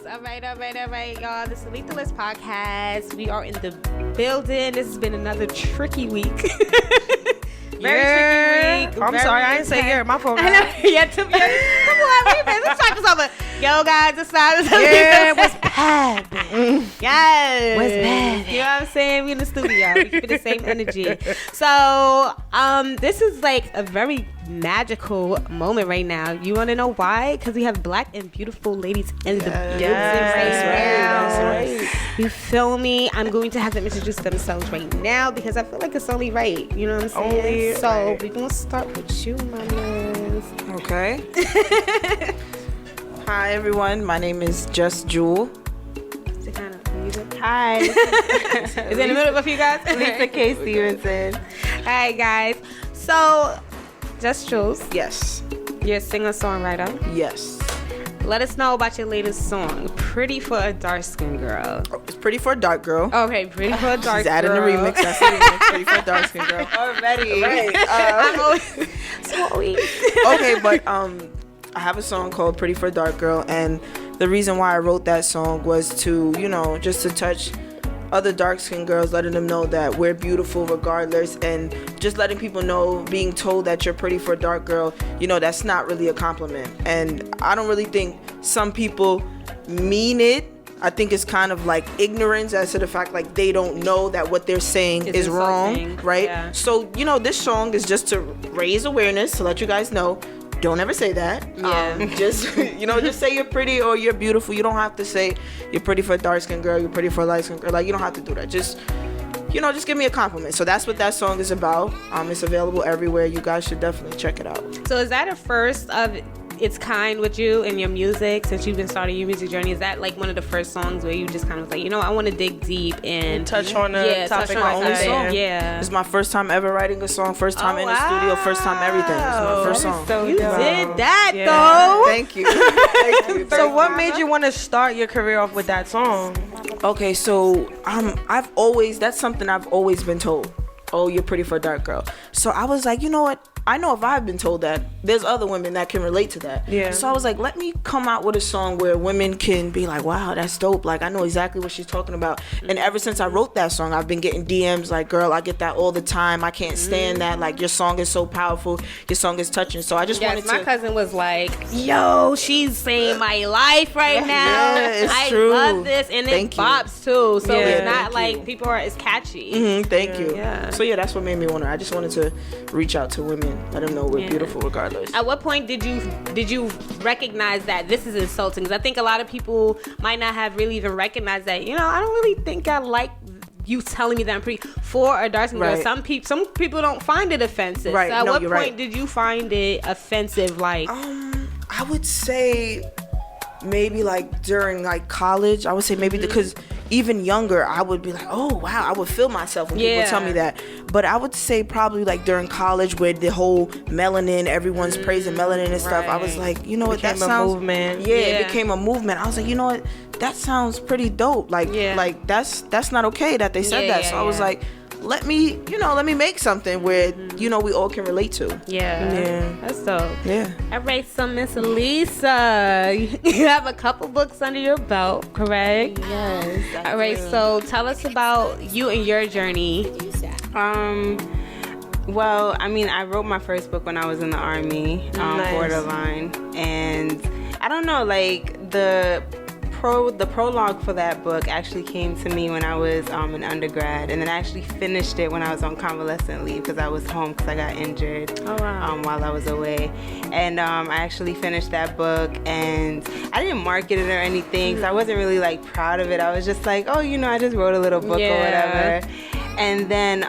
All right, y'all. This is the Lipz podcast. We are in the building. This has been another tricky week. Very tricky week. I'm sorry, I didn't say yeah. My fault. I know. Come on, let's talk this over. Yo, guys, this is what's bad? Yes. What's bad? You know what I'm saying? We in the studio. We keep the same energy. So, this is like a very magical moment right now. You want to know why? Because we have black and beautiful ladies in the building right now. Right. You feel me? I'm going to have them introduce themselves right now because I feel like it's only right. You know what I'm saying? So we're going to start with you, mamas. Okay. Hi, everyone. My name is Juus Jewel. Hi. Is it in the middle of you guys? K Stephenson. Hi, guys. So, Juus Jewel. Yes. You're a singer-songwriter. Yes. Let us know about your latest song, Pretty for a Dark-Skinned Girl. Oh, it's Pretty for a Dark Girl. Okay, Pretty for a Dark Girl. She's adding the remix. That's the remix. Pretty for a Dark-Skinned Girl. Already. Right. I'm always sorry. Okay, but I have a song called Pretty for a Dark Girl, and the reason why I wrote that song was to, just to touch other dark-skinned girls, letting them know that we're beautiful regardless, and just letting people know, being told that you're pretty for a dark girl, that's not really a compliment. And I don't really think some people mean it. I think it's kind of like ignorance as to the fact like they don't know that what they're saying is wrong, right? Yeah. So, this song is just to raise awareness, to let you guys know. Don't ever say that. Yeah. Just say you're pretty or you're beautiful. You don't have to say you're pretty for a dark-skinned girl, you're pretty for a light-skinned girl. Like, you don't have to do that. Just give me a compliment. So that's what that song is about. It's available everywhere. You guys should definitely check it out. So is that a first of its kind with you and your music since you've been starting your music journey? Is that like one of the first songs where you just kind of like, I want to dig deep and touch on the topic my own song? Yeah. It's my first time ever writing a song, first time in the studio, first time everything. It's my first song. So you dope. did that though. Thank you. Thank you. So what made you want to start your career off with that song? Okay, so that's something I've always been told. Oh, you're pretty for a dark girl. So I was like, you know what? I know if I've been told that, there's other women that can relate to that. Yeah. So I was like, let me come out with a song where women can be like, wow, that's dope. Like, I know exactly what she's talking about. And ever since I wrote that song, I've been getting DMs like, girl, I get that all the time. I can't stand that. Like, your song is so powerful. Your song is touching. So I just wanted to... my cousin was like, yo, she's saying my life right now. Yeah, it's I true. love this. And it bops too. So it's not like people are, it's catchy. Mm-hmm, thank you. Yeah. So yeah, that's what made me want to. I just wanted to reach out to women, let them know we're beautiful regardless. At what point did you recognize that this is insulting? Because I think a lot of people might not have really even recognized that. I don't really think I like you telling me that I'm pretty for a dark-skinned girl. Some people don't find it offensive. Right. So at what point did you find it offensive? Like, I would say maybe like during like college. I would say maybe because even younger, I would be like, oh wow, I would feel myself when people tell me that. But I would say probably like during college, where the whole melanin, everyone's praising melanin and stuff. I was like, you know what, that sounds movement. It became a movement. I was like, you know what, that sounds pretty dope. Like that's not okay that they said that. So I was like, let me make something where we all can relate to. Yeah. That's dope. Yeah. All right, so Miss Lisa, you have a couple books under your belt, correct? Yes. All right, so tell us about you and your journey. Well, I wrote my first book when I was in the Army, Borderline, and I don't know, like the prologue for that book actually came to me when I was an undergrad, and then I actually finished it when I was on convalescent leave because I was home because I got injured while I was away. And I actually finished that book, and I didn't market it or anything, so I wasn't really like proud of it. I was just like, oh, I just wrote a little book or whatever. And then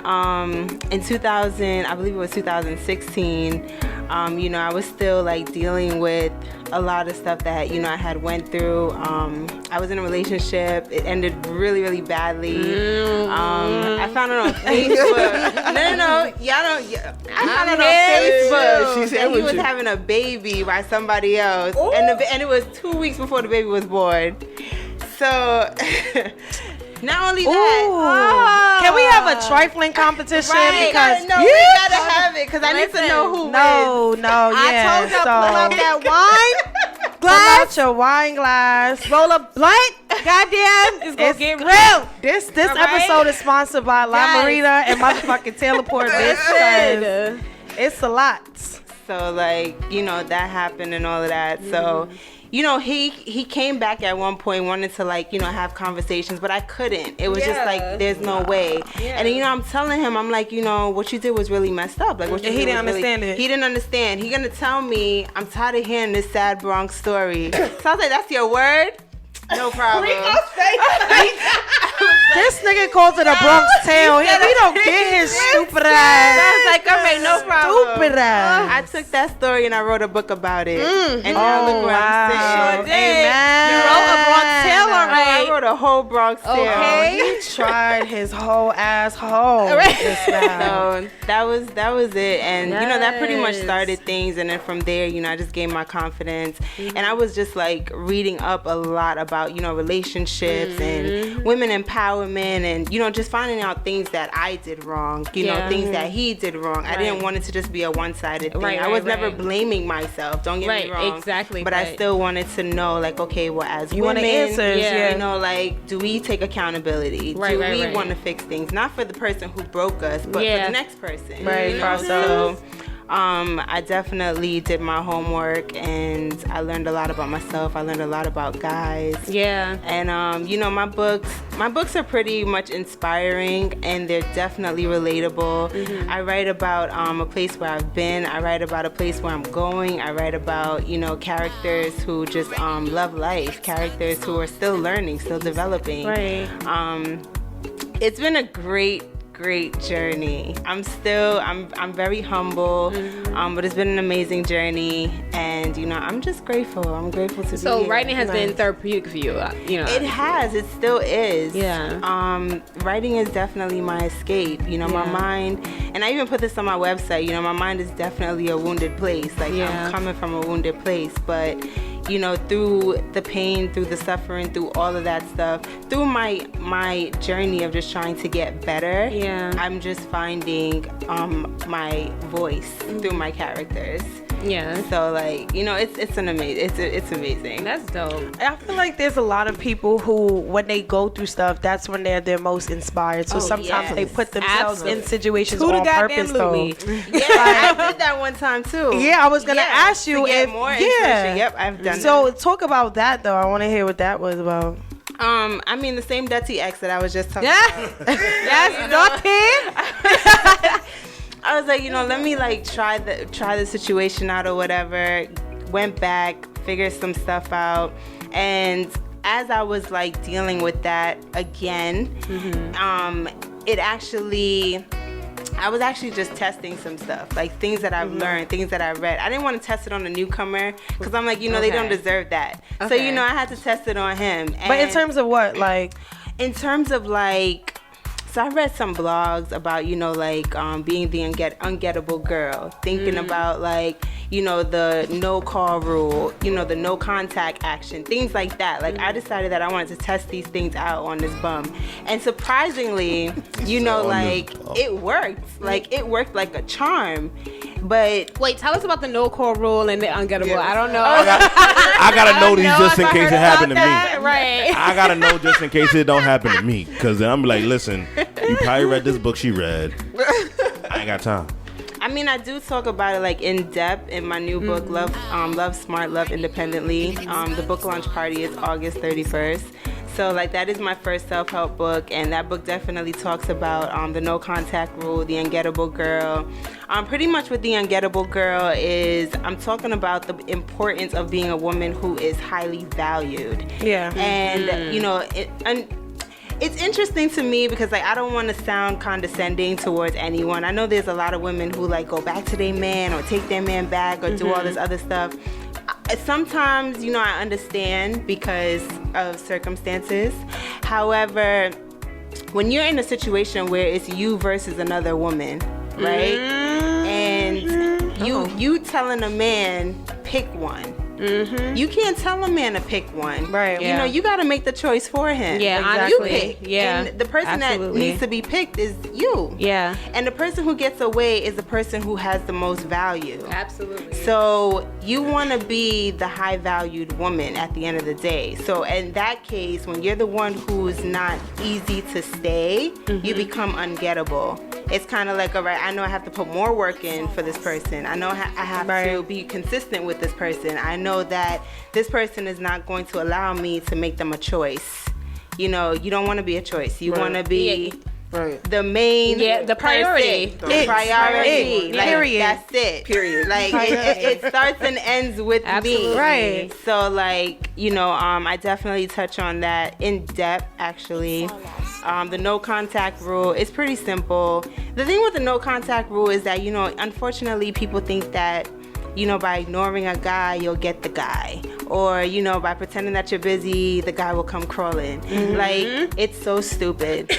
in 2000, I believe it was 2016, I was still like dealing with a lot of stuff that, I had went through. I was in a relationship. It ended really, really badly. I found it on Facebook. No. Y'all don't. I found it on Facebook. She said and he was having a baby by somebody else. And it was 2 weeks before the baby was born. So... Not only that, can we have a trifling competition? Right. Because we gotta have it because I need to know who wins. No, I told y'all pull out that wine. up Pull glass. out your wine glass. Roll up blunt. Goddamn, it's gonna It's get real. This All right? episode is sponsored by La Yes. Marina and motherfucking Taylorport, bitch. 'Cause it's a lot. So like, you know, that happened and all of that. So, you know, he came back at one point, wanted to like, you know, have conversations, but I couldn't. It was just like, there's no way. Yeah. And then, you know, I'm telling him, I'm like, you know, what you did was really messed up. Like, what you And he did didn't was really- understand it. He didn't understand. He gonna tell me, I'm tired of hearing this sad Bronx story. So I was like, that's your word? No problem. This nigga calls it a Bronx Tale. If he don't get his stupid I ass. was like, all right, no problem. Stupid ass. I took that story and I wrote a book about it. And now look where I'm wow. sitting. Amen. You wrote a Bronx Tale I wrote a whole Bronx Tale. Okay. He tried his whole asshole. Just now. So that was it, and you know that pretty much started things, and then from there, you know, I just gained my confidence, and I was just like reading up a lot about, you know, relationships and women empowerment, and you know, just finding out things that I did wrong, you know, things that he did wrong. I didn't want it to just be a one-sided thing. I was never blaming myself. Don't get me wrong. Exactly. But I still wanted to know, like, okay, well, as You women, want answers, yeah. you know, like, do we take accountability? Do we want to fix things? Not for the person who broke us, but for the next person. Right, you for know? ourselves. So, I definitely did my homework, and I learned a lot about myself. I learned a lot about guys. Yeah. And you know, my books are pretty much inspiring, and they're definitely relatable. I write about a place where I've been. I write about a place where I'm going. I write about, you know, characters who just love life, characters who are still learning, still developing. Right. It's been a great journey. I'm very humble, but it's been an amazing journey, and you know, I'm just grateful. I'm grateful to be So here. writing has been therapeutic for you. You know. It still is. Yeah. Writing is definitely my escape. You know, my mind, and I even put this on my website, you know, my mind is definitely a wounded place. Like, I'm coming from a wounded place, but you know, through the pain, through the suffering, through all of that stuff, through my journey of just trying to get better, I'm just finding my voice through my characters. Yeah. So like, you know, it's amazing. That's dope. I feel like there's a lot of people who, when they go through stuff, that's when they're their most inspired. So sometimes they put themselves in situations on purpose, though. Yeah, I did that one time too. Yeah, I was gonna ask you to get if more inspiration. Yep, I've done So that. talk about that though. I want to hear what that was about. I mean, the same dirty ex that I was just talking about. Yes, dirty. I was like, you know, let me like try the situation out or whatever. Went back, figured some stuff out, and as I was like dealing with that again, I was actually just testing some stuff, like things that I've learned, things that I read. I didn't want to test it on a newcomer because I'm like, you know, they don't deserve that. So, you know, I had to test it on him. And But in terms of what, like? In terms of like, so I read some blogs about, you know, like being the ungettable girl, thinking about like, you know, the no call rule, you know, the no contact action, things like that. Like I decided that I wanted to test these things out on this bum. And surprisingly, you know, like it worked. Like it worked like a charm. But wait, tell us about the no call rule and the ungettable. Yeah. I don't know. I gotta know these just in case it happened to me. Right. I gotta know just in case it don't happen to me, because then I'm like, listen, you probably read this book she read. I ain't got time. I mean, I do talk about it like in depth in my new book, Love Smart, Love Independently. The book launch party is August 31st. So like that is my first self-help book, and that book definitely talks about the no contact rule, the ungettable girl. Pretty much what the ungettable girl is, I'm talking about the importance of being a woman who is highly valued. Yeah. And you know, it's interesting to me because like I don't want to sound condescending towards anyone. I know there's a lot of women who like go back to their man or take their man back or do all this other stuff. Sometimes, you know, I understand because of circumstances. However, when you're in a situation where it's you versus another woman, right? And you telling a man pick one. You can't tell a man to pick one. Right. You know, you got to make the choice for him. Yeah, exactly. You honestly. pick. Yeah. And the person Absolutely. that needs to be picked is you. Yeah. And the person who gets away is the person who has the most value. Absolutely. So you want to be the high valued woman at the end of the day. So in that case, when you're the one who's not easy to stay, you become ungettable. It's kind of like, all right, I know I have to put more work in for this person. I know I have to be consistent with this person. I know that this person is not going to allow me to make them a choice. You know, you don't want to be a choice. You want to be the main the priority. The priority. Like, Period. That's it. Period. Like, it starts and ends with Absolutely. me. Right. So, like, you know, I definitely touch on that in depth, actually. The no contact rule is pretty simple. The thing with the no contact rule is that, you know, unfortunately, people think that, you know, by ignoring a guy, you'll get the guy. Or, you know, by pretending that you're busy, the guy will come crawling. Like, it's so stupid.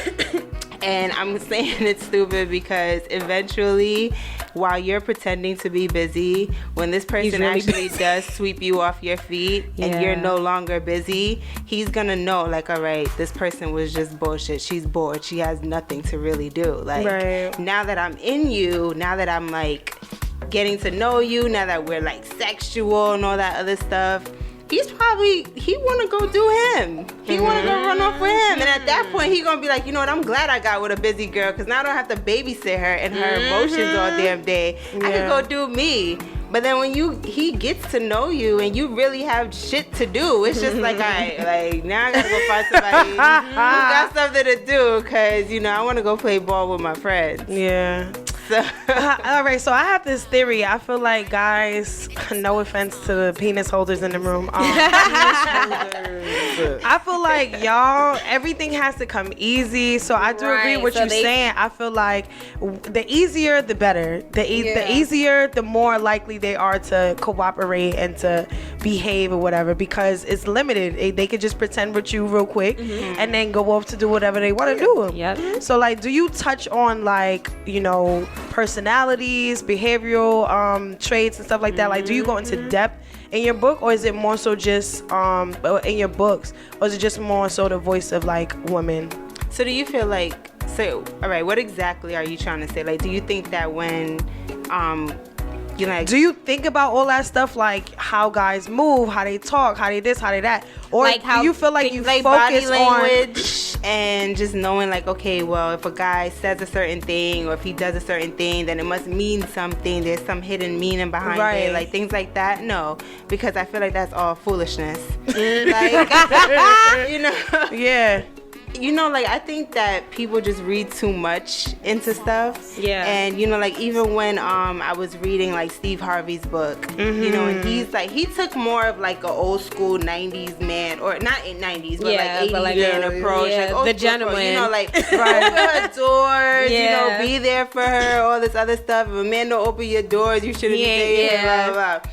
And I'm saying it's stupid because eventually, while you're pretending to be busy, when this person really actually does sweep you off your feet and you're no longer busy, he's gonna know, like, all right, this person was just bullshit. She's bored. She has nothing to really do. Like, now that I'm in you, now that I'm, like, getting to know you, now that we're, like, sexual and all that other stuff, he want to go do him. He want to go run off with him. And at that point, he going to be like, you know what, I'm glad I got with a busy girl because now I don't have to babysit her and her emotions all damn day. I can go do me. But then when he gets to know you and you really have shit to do, it's just like, all right, like, now I got to go find somebody who got something to do because, you know, I want to go play ball with my friends. Yeah. So. All right, so I have this theory. I feel like guys, no offense to the penis holders in the room. I feel like y'all, everything has to come easy. So I do agree with you saying. I feel like the easier, the better. The easier, the more likely they are to cooperate and to behave or whatever because it's limited. They could just pretend with you real quick and then go off to do whatever they want to do. Yep. So like, do you touch on like, you know, personalities, behavioral traits and stuff like that? Like, do you go into depth in your book, or is it more so just in your books, or is it just more so the voice of like women? So do you feel like, so all right, what exactly are you trying to say? Like, do you think that when you like, do you think about all that stuff, like how guys move, how they talk, how they this, how they that, or like how do you feel like you like focus body language and just knowing like, okay, well, if a guy says a certain thing or if he does a certain thing, then it must mean something. There's some hidden meaning behind it, like things like that. No, because I feel like that's all foolishness. Like, you know, you know, like, I think that people just read too much into stuff. Yeah. And, you know, like, even when I was reading, like, Steve Harvey's book, you know, and he's, like, he took more of, like, an old school 90s man, or not in 90s, but, like, 80s man approach. Yeah, like, the gentleman. Approach, you know, like, open her doors, you know, be there for her, all this other stuff. If a man don't open your doors, you shouldn't be dating, blah, blah, blah.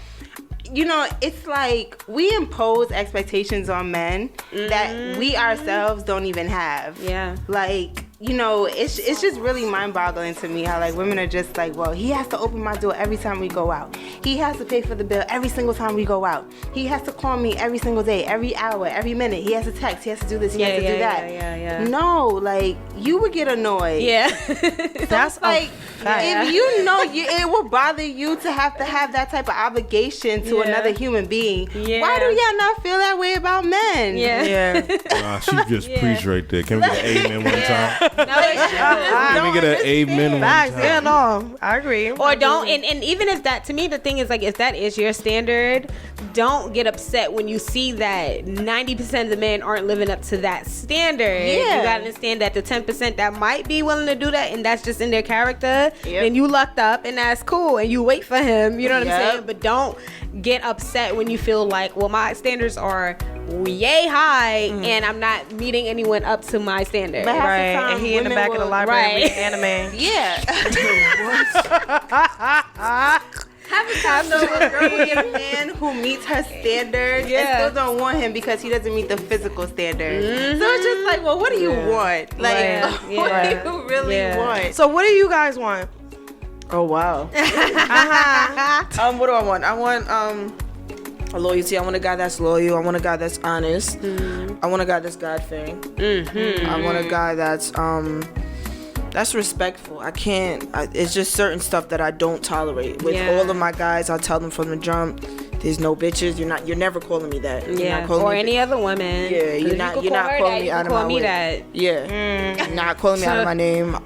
You know, it's like we impose expectations on men that we ourselves don't even have. Yeah. Like, you know, it's just really mind-boggling to me how, like, women are just like, well, he has to open my door every time we go out. He has to pay for the bill every single time we go out. He has to call me every single day, every hour, every minute. He has to text. He has to do this. He has to do that. No, like, you would get annoyed. Yeah. So that's like, if you know it will bother you to have that type of obligation to another human being, why do y'all not feel that way about men? She just preached right there. Can we get an amen one time? Can we get an amen one time? Yeah, no, I agree. Or don't, and even if that, to me, the thing is, like, if that is your standard, don't get upset when you see that 90% of the men aren't living up to that standard. You gotta understand that the 10% that might be willing to do that, and that's just in their character, then you lucked up, and that's cool, and you wait for him, you know what I'm saying? But don't get upset when you feel like, well, my standards are yay high, and I'm not meeting anyone up to my standard. And he in the back of the library reading anime. Half the time, though, a girl will get a man who meets her standards and still don't want him because he doesn't meet the physical standard. So it's just like, well, what do you want? Like, what do you really want? So what do you guys want? Oh, wow. What do I want? I want, Loyalty. I want a guy that's loyal. I want a guy that's honest. I want a guy that's God-fearing. I want a guy that's respectful. It's just certain stuff that I don't tolerate. With all of my guys, I tell them from the jump, there's no bitches. You're never calling me that. You're not calling or me any other woman. Yeah, you're not calling me out of my way. That. Yeah. You're not calling me out of my name.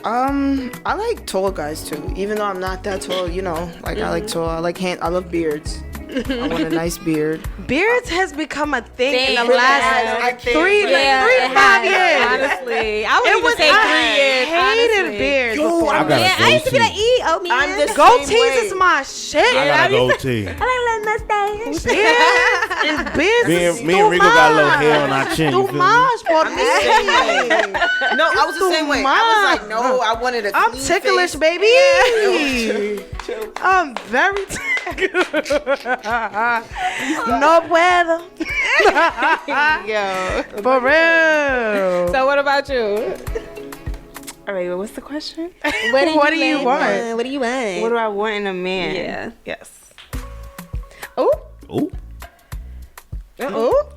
I like tall guys too. Even though I'm not that tall, you know, like I like tall. I love beards. I want a nice beard. Beards has become a thing in the last 3 to 5 years. Honestly, I wouldn't even say 3 years. I hated beards. Yo, I used to be like, oh man, goatees is my shit. I got a goatee. I like a little mustache. Beards Me and Rico got a little hair on our chin. You too feel me? much for me. No, I was the same way. I was like, no, I wanted a I'm clean ticklish, face. baby. I'm very ticklish. No puedo. Yo. For real. So what about you? All right, well, what's the question? What do you want? What do you want? What do I want in a man? Yeah. Yes. Oh. Ooh.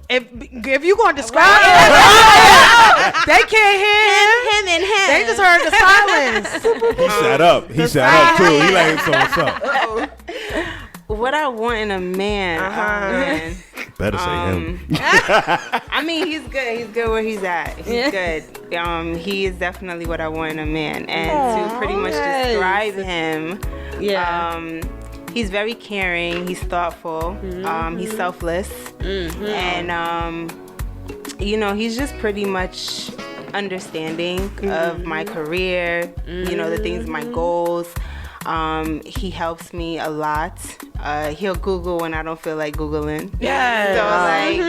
If you gonna describe it, they can't hear him. Him and him. They just heard the silence. He sat up. He sat up too. He like, so what's up? What I want in a man. Man. Better say him. I mean, he's good. He's good where he's at. He's good. He is definitely what I want in a man. And to pretty much describe him, he's very caring. He's thoughtful. He's selfless. And, you know, he's just pretty much understanding of my career, you know, the things, my goals. He helps me a lot. He'll Google when I don't feel like Googling. Yeah. So like,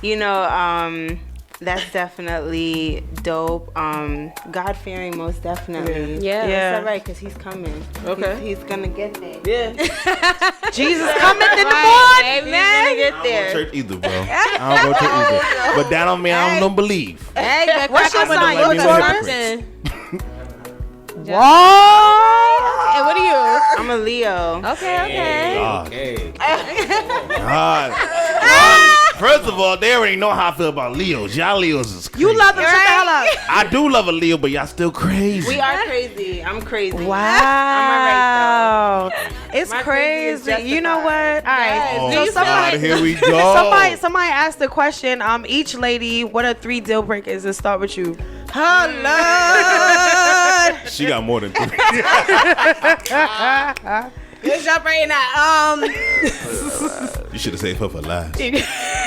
you know, that's definitely dope. God-fearing, most definitely. Yeah. That's all right, because he's coming. Okay. He's gonna get there. Yeah. Jesus coming in the morning. He's gonna get I don't go to there. church either, bro. I don't go to church either. But that don't mean I don't believe. Hey, What's your sign? Don't let You me know Taurus? hypocrites. And what are you? I'm a Leo. Okay. God. First of all, they already know how I feel about Leos. Y'all Leos is crazy. You love them. Shut the hell up. I do love a Leo, but y'all still crazy. We are crazy. I'm crazy. Wow. It's My crazy crazy. is You know what? All right. Oh, So God, here we go. somebody asked the question. Each lady, what are 3 deal breakers? Let's start with you. Hello. She got more than 3. Good job right now. You should have saved her for last.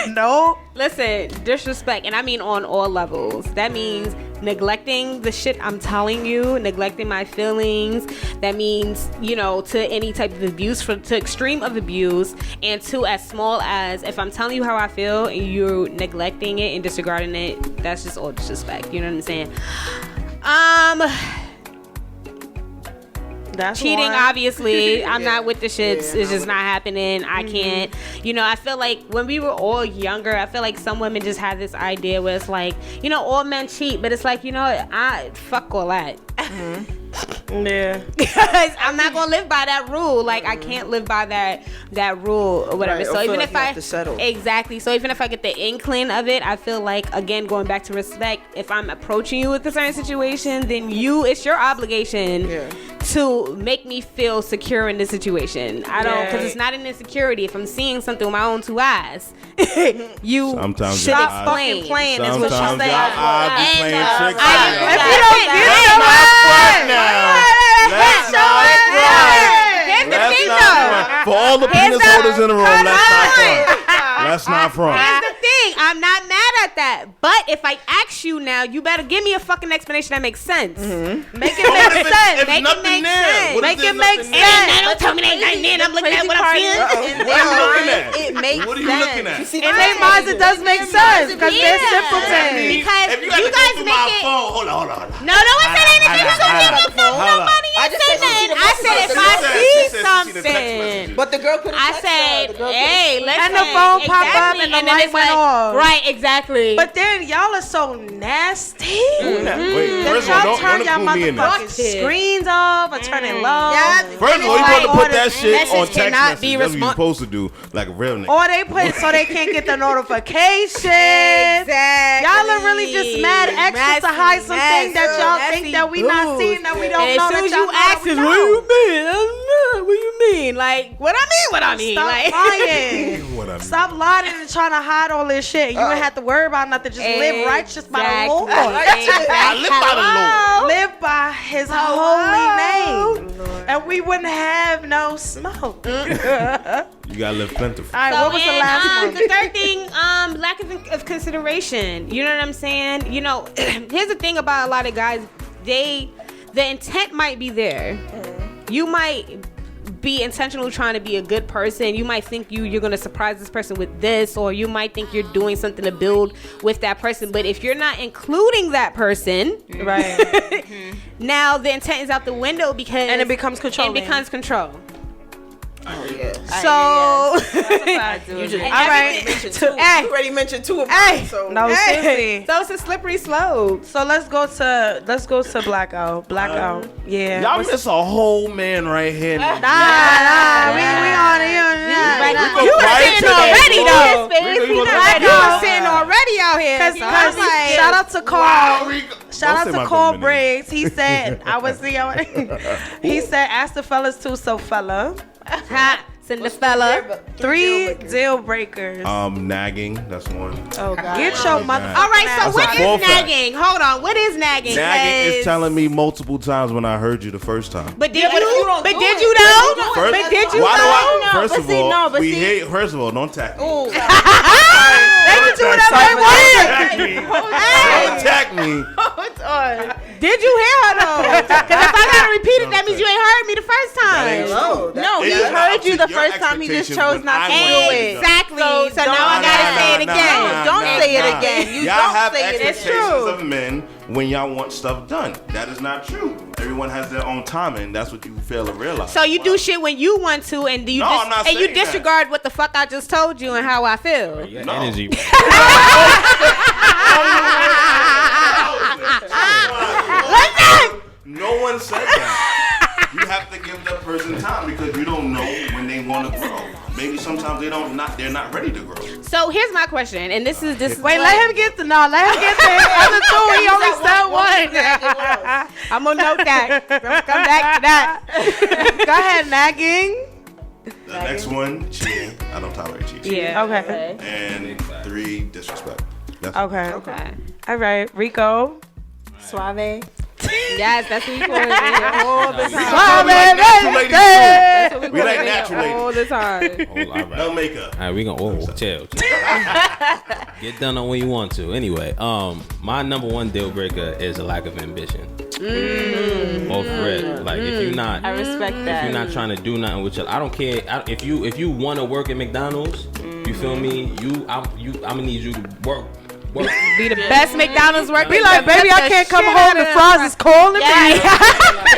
No. Listen, disrespect, and I mean on all levels. That means neglecting the shit I'm telling you, neglecting my feelings. That means, you know, to any type of abuse, to extreme of abuse, and to as small as if I'm telling you how I feel and you're neglecting it and disregarding it. That's just all disrespect. You know what I'm saying? That's cheating, one. obviously. I'm not with the shits. It's just not happening. I can't. You know, I feel like when we were all younger, I feel like some women just had this idea where it's like, you know, all men cheat, but it's like, you know, I fuck all that. Yeah. Because I'm not gonna live by that rule. Like I can't live by that rule or whatever. Right, so even like if you have to settle. exactly. So even if I get the inkling of it, I feel like, again, going back to respect, if I'm approaching you with a certain situation, then it's your obligation to make me feel secure in this situation. I don't, because it's not an insecurity. If I'm seeing something with my own 2 eyes, you Sometimes should your explain. Fucking playing is what she's Sometimes saying. y'all eyes be playing tricks on I- you. If you don't get Let's your not front way. now. Let's not front. Here's the Let's thing, not though. front. For all the penis holders in the room, let's not front. Let's not front. Here's the thing. I'm not mad at that. But if I ask you now, you better give me a fucking explanation that makes sense. Make it make sense. If Make it nothing make there, sense. what is Make there it make nothing sense. there? Don't tell me that ain't then. I'm looking at what I'm seeing. What are you looking at? It makes What are you looking at? In their minds, it does make sense because they're simpletons. Because If you you had to go guys through make my it. phone, hold on. No one said anything. You don't give a fuck with nobody didn't say nothing. I said if I see something. But the girl couldn't. I said, hey, let's. And the phone popped up and the light went off. Right, exactly. But then y'all are so nasty. Wait, first of all, Y'all turn y'all don't include me in motherfucking this. screens off or turn it low. First of all, you want to put that shit on text cannot message. be That's what you're supposed to do, like a real nigga. Or they put it so they can't get the notifications. Exactly. Y'all are really just mad extra to hide some things that y'all think that we not seeing, that we don't know. As soon as that y'all you ask us, what you mean? I don't know. What you mean? Like, what I mean? Stop Like, lying. What I mean. Stop lying and trying to hide all this shit. You ain't have to worry about nothing. Just live righteous by the Lord. I live by the Lord. Live by His holy name, and we wouldn't have no smoke. You gotta live plentiful. All right, what was the last one? The third thing, lack of consideration. You know what I'm saying? You know, here's the thing about a lot of guys. The intent might be there. You might be intentional trying to be a good person. You might think you're going to surprise this person with this, or you might think you're doing something to build with that person. But if you're not including that person, Right. now the intent is out the window because And it becomes controlling. It becomes control. Oh yeah. So You just all right. you already mentioned two of mine. So No, seriously. So it's a slippery slope. So let's go to blackout. Blackout. Yeah. Y'all miss a whole man right here. Nah. We on it. You were sitting already though. We You were sitting already out here. Because So I'm like, shout out to Carl. Shout Don't out say to my Carl government name. Briggs. He said, he said, ask the fellas too. So fella, send the fella. 3 deal breakers. Nagging. That's one. Oh God. Get your motherfucker. All right, so That's what a is full fact. nagging? Hold on, what is nagging? Nagging is 'Cause- telling me multiple times when I heard you the first time. But did Yeah, but if you you? don't But do did it, you then know? you do it. But That's did you Why do know? I? No, First but of see, all, no, but we see- hate. First of all, don't attack me. They can do whatever they Don't want. attack me. Don't attack me. Did you hear her though? Because if I gotta repeat it, that means you ain't heard me the first time. No, No, It he is heard up you to the your first time. He just expectations chose when not to I do want it. Exactly. So now I Nah, gotta nah, say it nah, again. nah, Don't nah, say it nah. again. You Y'all don't have say it again. expectations of men when y'all want stuff done. That is not true. Everyone has their own timing. That's what you fail to realize. So you do shit when you want to, and you No, I'm not and you saying that. disregard what the fuck I just told you and how I feel. Your No. energy. No one said that. You have to give that person time because you don't know when they want to grow. Maybe sometimes they're not ready to grow. So here's my question, and this is Wait, let him get to his other two. He only said one. I'm gonna note that. Come back to that. Go ahead, nagging. The next one, cheating. I don't tolerate cheating. Yeah. Okay. And 3, disrespect. That's Okay. Okay. All right, Rico. Suave. Yes, that's what we call it all the time. natural ladies too. That's what We call like it natural all ladies. the time. All right. No makeup. All right, we gonna chill. Get done on when you want to. Anyway, my number one deal breaker is a lack of ambition. Off rip. Like if you're not, I respect if that. you're not trying to do nothing with your, I don't care. If you want to work at McDonald's, you feel me? I'm gonna need you to work. Be the best McDonald's worker. Be like, baby, I can't come home. The fries is calling me.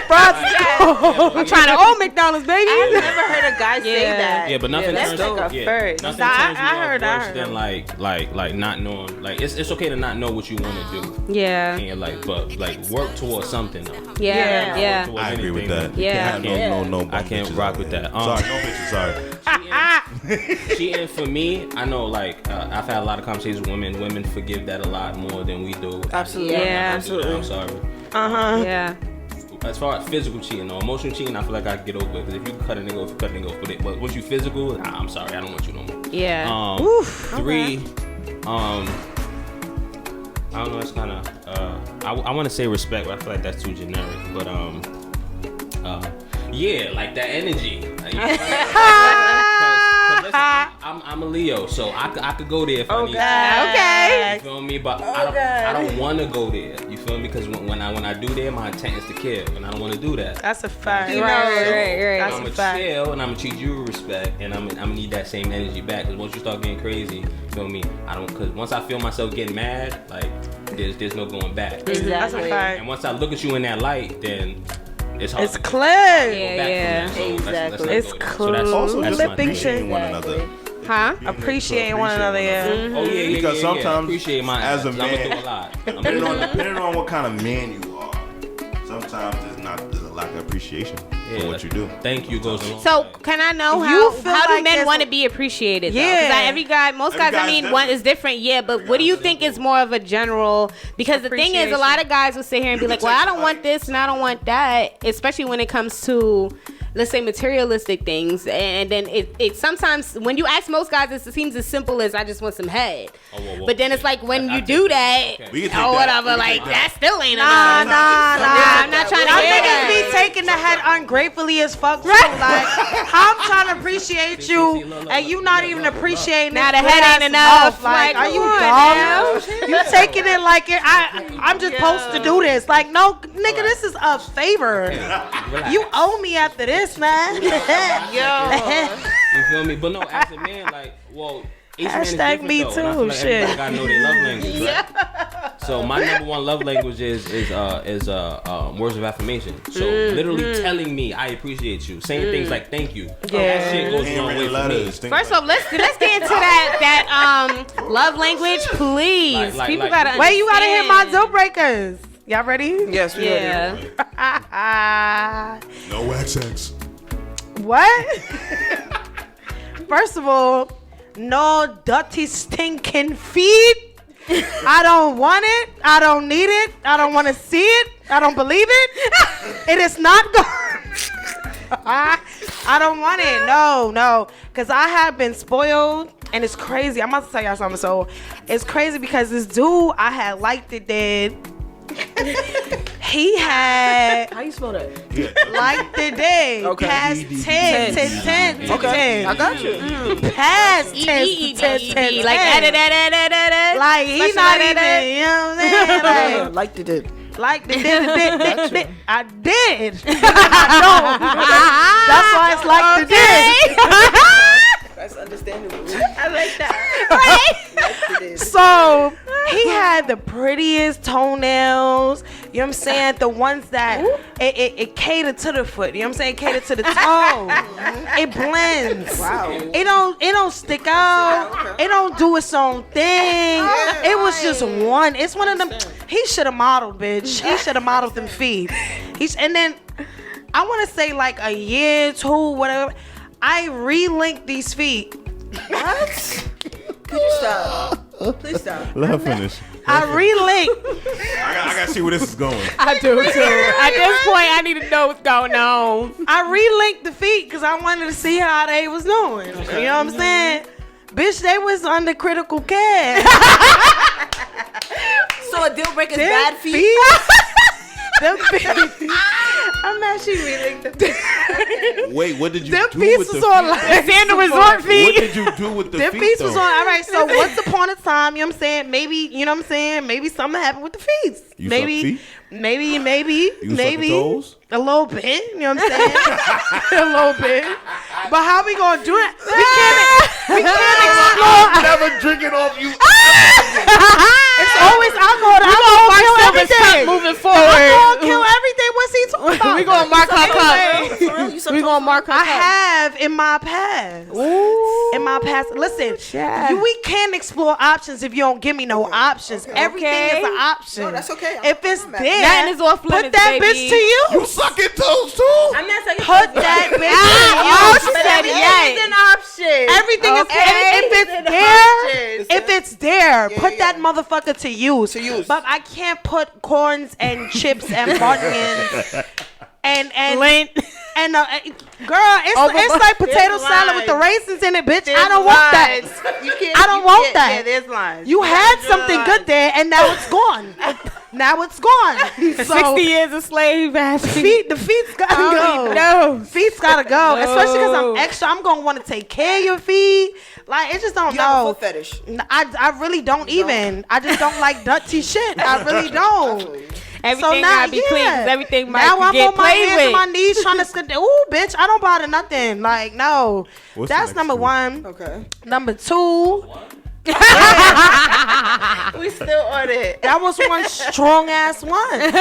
Fries is calling. I'm trying to own McDonald's, baby. I've never heard a guy say Yeah. that. Yeah, but nothing That's turns like a yeah, first. nothing Nah, turns me I off heard worse than like not knowing. Like it's okay to not know what you want to do. Yeah. And like, but like work towards something though. Yeah. Yeah. Yeah. Towards I agree with anything, that. Yeah. No. I can't bitches rock out with here. that. Sorry, no bitches. Sorry. Cheating for me, I know like I've had a lot of conversations with women. Women forgive that a lot more than we do. Absolutely. Yeah. Absolutely. I'm sorry. Yeah. As far as physical cheating or emotional cheating, I feel like I can get over it. Because if you cut a nigga off, you cut a nigga off. But once you physical, I'm sorry, I don't want you no more. Yeah. 3, I don't know. It's kind of I want to say respect, but I feel like that's too generic. But yeah, like that energy. Like, you know, 'cause listen, I'm a Leo, so I could go there if I need to. Okay. You feel me? But I don't want to go there. You feel me? Because when I do there, my intent is to kill, and I don't want to do that. That's a fact. Right. That's I'm a gonna fact. chill and I'm gonna treat you with respect, and I'm gonna need that same energy back. Because once you start getting crazy, you feel me? Because once I feel myself getting mad, like there's no going back. That's a Exactly. fact. And once I look at you in that light, then it's hard. It's to clear. Yeah. Exactly. It's cool. Also, just Flipping appreciating shit. one another. Huh? Appreciating one another, yeah. Oh yeah, Because sometimes, appreciate my as a I'm gonna man, do a lot. depending on what kind of man you are, sometimes there's a lack of appreciation for what you do. Thank you goes a long So way. can I know You feel how do like men there's want to a- be appreciated? Yeah. Because most guys, I guy's mean, different. one is different, yeah. But what do you think is more of a general? Because the thing is, a lot of guys will sit here and be You like, can "Well, I take don't want this and I don't want that," especially when it comes to, let's say, materialistic things. And then it sometimes when you ask most guys, it seems as simple as I just want some head. Whoa. But then it's like when I you take do that. that, Okay. We can take or that. whatever, We can like take that still ain't Nah, enough. nah. I'm not trying to Y'all hear niggas that. be taking the head ungratefully as fuck too. Like, how I'm trying to appreciate you and you not even appreciating Now this the head ain't good-ass enough. mouth. Like, Like, are you come on dumb? You taking it like it? I'm just supposed to do this. Like, no, nigga, this is a favor. Relax. You owe me after this, man. You feel me? But no, as a man, like, well, each man is Hashtag different, me though, and I too, feel like shit. everybody gotta know their love language, right? So my number one love language is words of affirmation. So literally telling me I appreciate you, saying things like thank you. That shit goes a long way Handwritten Mm. for me. letters. things First like off, let's get into that love language, please. Like- People like- gotta Wait, you gotta hear my understand. deal breakers. Y'all ready? Yes, we Yeah. no XX. What? First of all, no dirty stinking feet. I don't want it. I don't need it. I don't want to see it. I don't believe it. It is not good. I don't want it. No. Because I have been spoiled. And it's crazy. I'm about to tell y'all something. So it's crazy because this dude I had liked it dead. He had How you spell that? liked it dead. Okay. Past 10. Okay, I got you. Past 10. Like that. Like he's not even, you know what I'm saying? Like, Like they did. like they did. I did. I don't. That's why it's like they did. That's understandable. I like that. Like they did. So he had the prettiest toenails. You know what I'm saying? The ones that it cater to the foot. You know what I'm saying? Cater to the toe. It blends. Wow. It don't stick out. It don't do its own thing. It was just one. It's one of them. He should have modeled, bitch. He should have modeled them feet. And then I want to say like a year, 2, whatever. I relinked these feet. What? Could you stop? Please stop. Let her finish. I relinked. I gotta see where this is going. I do too. At this point, I need to know what's going on. I relinked the feet because I wanted to see how they was doing. You know what I'm saying? Bitch, they was under critical care. So a deal breaker is bad feet? Them feet. I'm mad she relinked the feet. Wait, what did you Them do feet with the was on feet? like Sandal resort feet. What did you do with the Them feet, feet though? was on. All right, so once upon a time, you know what I'm saying? Maybe, you know what I'm saying? Maybe something happened with the feet. You maybe, suck feet? maybe, You maybe. sucking toes? A little bit, you know what I'm saying? A little bit. But how we gonna do it? We can't explore. Never drinking off you. It's always I'm gonna kill everything. Moving I'm forward. gonna kill everything. What's he talking about? We gonna mark her cup. We We gonna mark her I cup. have in my past. In my past, listen, we can't explore options if you don't give me no options. Everything is an option. No, that's okay. If it's I'm mad. there, Nothing is off put limits, that baby. bitch to you. You sucking toes too? I'm not saying Put that bitch Oh, to she you. said yes. an option. Everything is Okay. if it's there. If it's there, put that yeah. motherfucker to use. To use. But I can't put corns and chips and bunions and Lint. and girl, it's like potato There's salad with the lines. raisins in it, bitch. I don't want that. You can't, I don't you want can't- that. Yeah, there's lines. You had gotta draw something lines. good there, and now it's gone. Now it's gone. So 60 years a slave, ass the feet's gotta go. No. Feet's gotta go, especially because No. I'm extra. I'm gonna want to take care of your feet. Like it just don't You have a know. foot fetish. I really don't even. I just don't like dirty shit. I really don't. Everything gotta be clean because everything might now I'm get on my played hands and my with. knees trying to sit there. Ooh, bitch, I don't bother nothing. Like no, What's the that's next number two? one. Okay. Number two, We still on it. that was one strong ass one.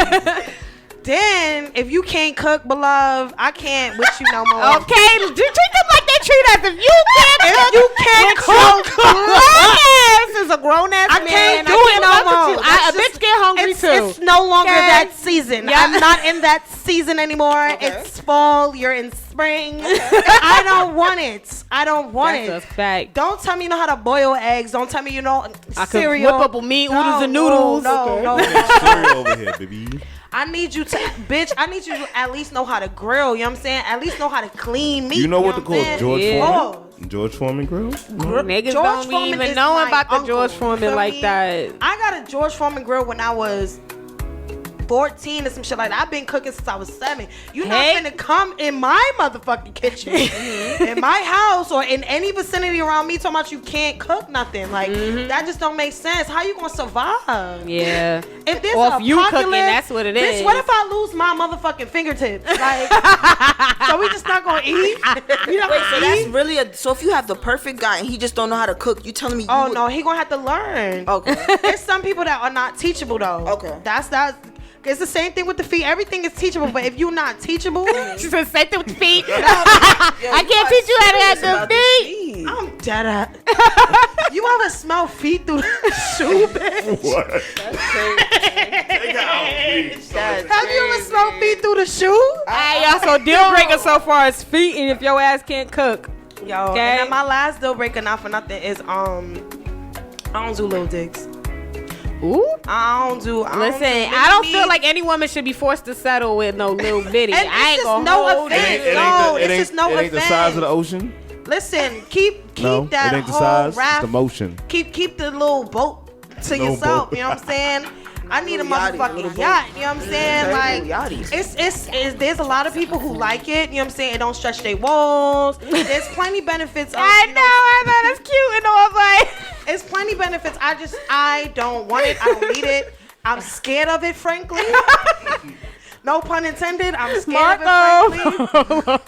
Then, if you can't cook, beloved, I can't with you no more. Okay, treat them like they treat us. If you can't cook, ass is a grown ass man. I can't do it no more. A bitch get hungry too. It's no longer that season. Yeah. I'm not in that season anymore. Okay. It's fall. You're in spring. I don't want it. I don't want it. That's a fact. Don't tell me you know how to boil eggs. Don't tell me you know I cereal. can whip up a meat oodles and noodles. No. Cereal over here, baby. I need you to, bitch, I need you to at least know how to grill, you know what I'm saying? At least know how to clean meat. You know what to I'm call saying? George Yeah. Foreman? George Foreman grill? Niggas George don't be Foreman even is knowing my about the uncle, George you Foreman feel like me? that. I got a George Foreman grill when I was 14 or some shit like that. I've been cooking since I was 7. You're not finna come in my motherfucking kitchen, in my house, or in any vicinity around me talking about you can't cook nothing. Like, that just don't make sense. How you gonna survive? Yeah. If there's Or a if you apocalypse, cooking, that's what it bitch, is. what if I lose my motherfucking fingertips? Like, so we just not gonna eat? We not Wait, so gonna that's eat? really so if you have the perfect guy and he just don't know how to cook, you telling me? Oh no, he gonna have to learn. Okay. There's some people that are not teachable though. Okay. That's it's the same thing with the feet. Everything is teachable, but if you're not teachable, She said, "Say them feet." I can't teach you how to have the feet. I'm dead at. You ever smell feet through the shoe, bitch? What? Take her out, please. Have you ever smelled feet through the shoe? Hey, y'all, so deal breaker so far is feet, and if your ass can't cook. Yo, Okay. and then my last deal breaker, not for nothing, is I don't do little dicks. Ooh. I don't do. Listen, I don't feel like any woman should be forced to settle with no little bitty. And I ain't it's gonna just no hold offense. it. No, it's just no It ain't the size of the offense. ocean. Listen, keep No, that it ain't the whole size. It's raft. the motion. Keep the little boat to No yourself. boat. You know what I'm saying? I need a Little yachty, motherfucking little boat. yacht. You know what I'm saying? Okay, Like, little yachties. it's there's a lot of people who like it. You know what I'm saying? It don't stretch their walls. There's plenty benefits. Of, I know, I thought it's cute, and I was like, It's plenty benefits. I don't want it. I don't need it. I'm scared of it, frankly. No pun intended. I'm scared of it, frankly.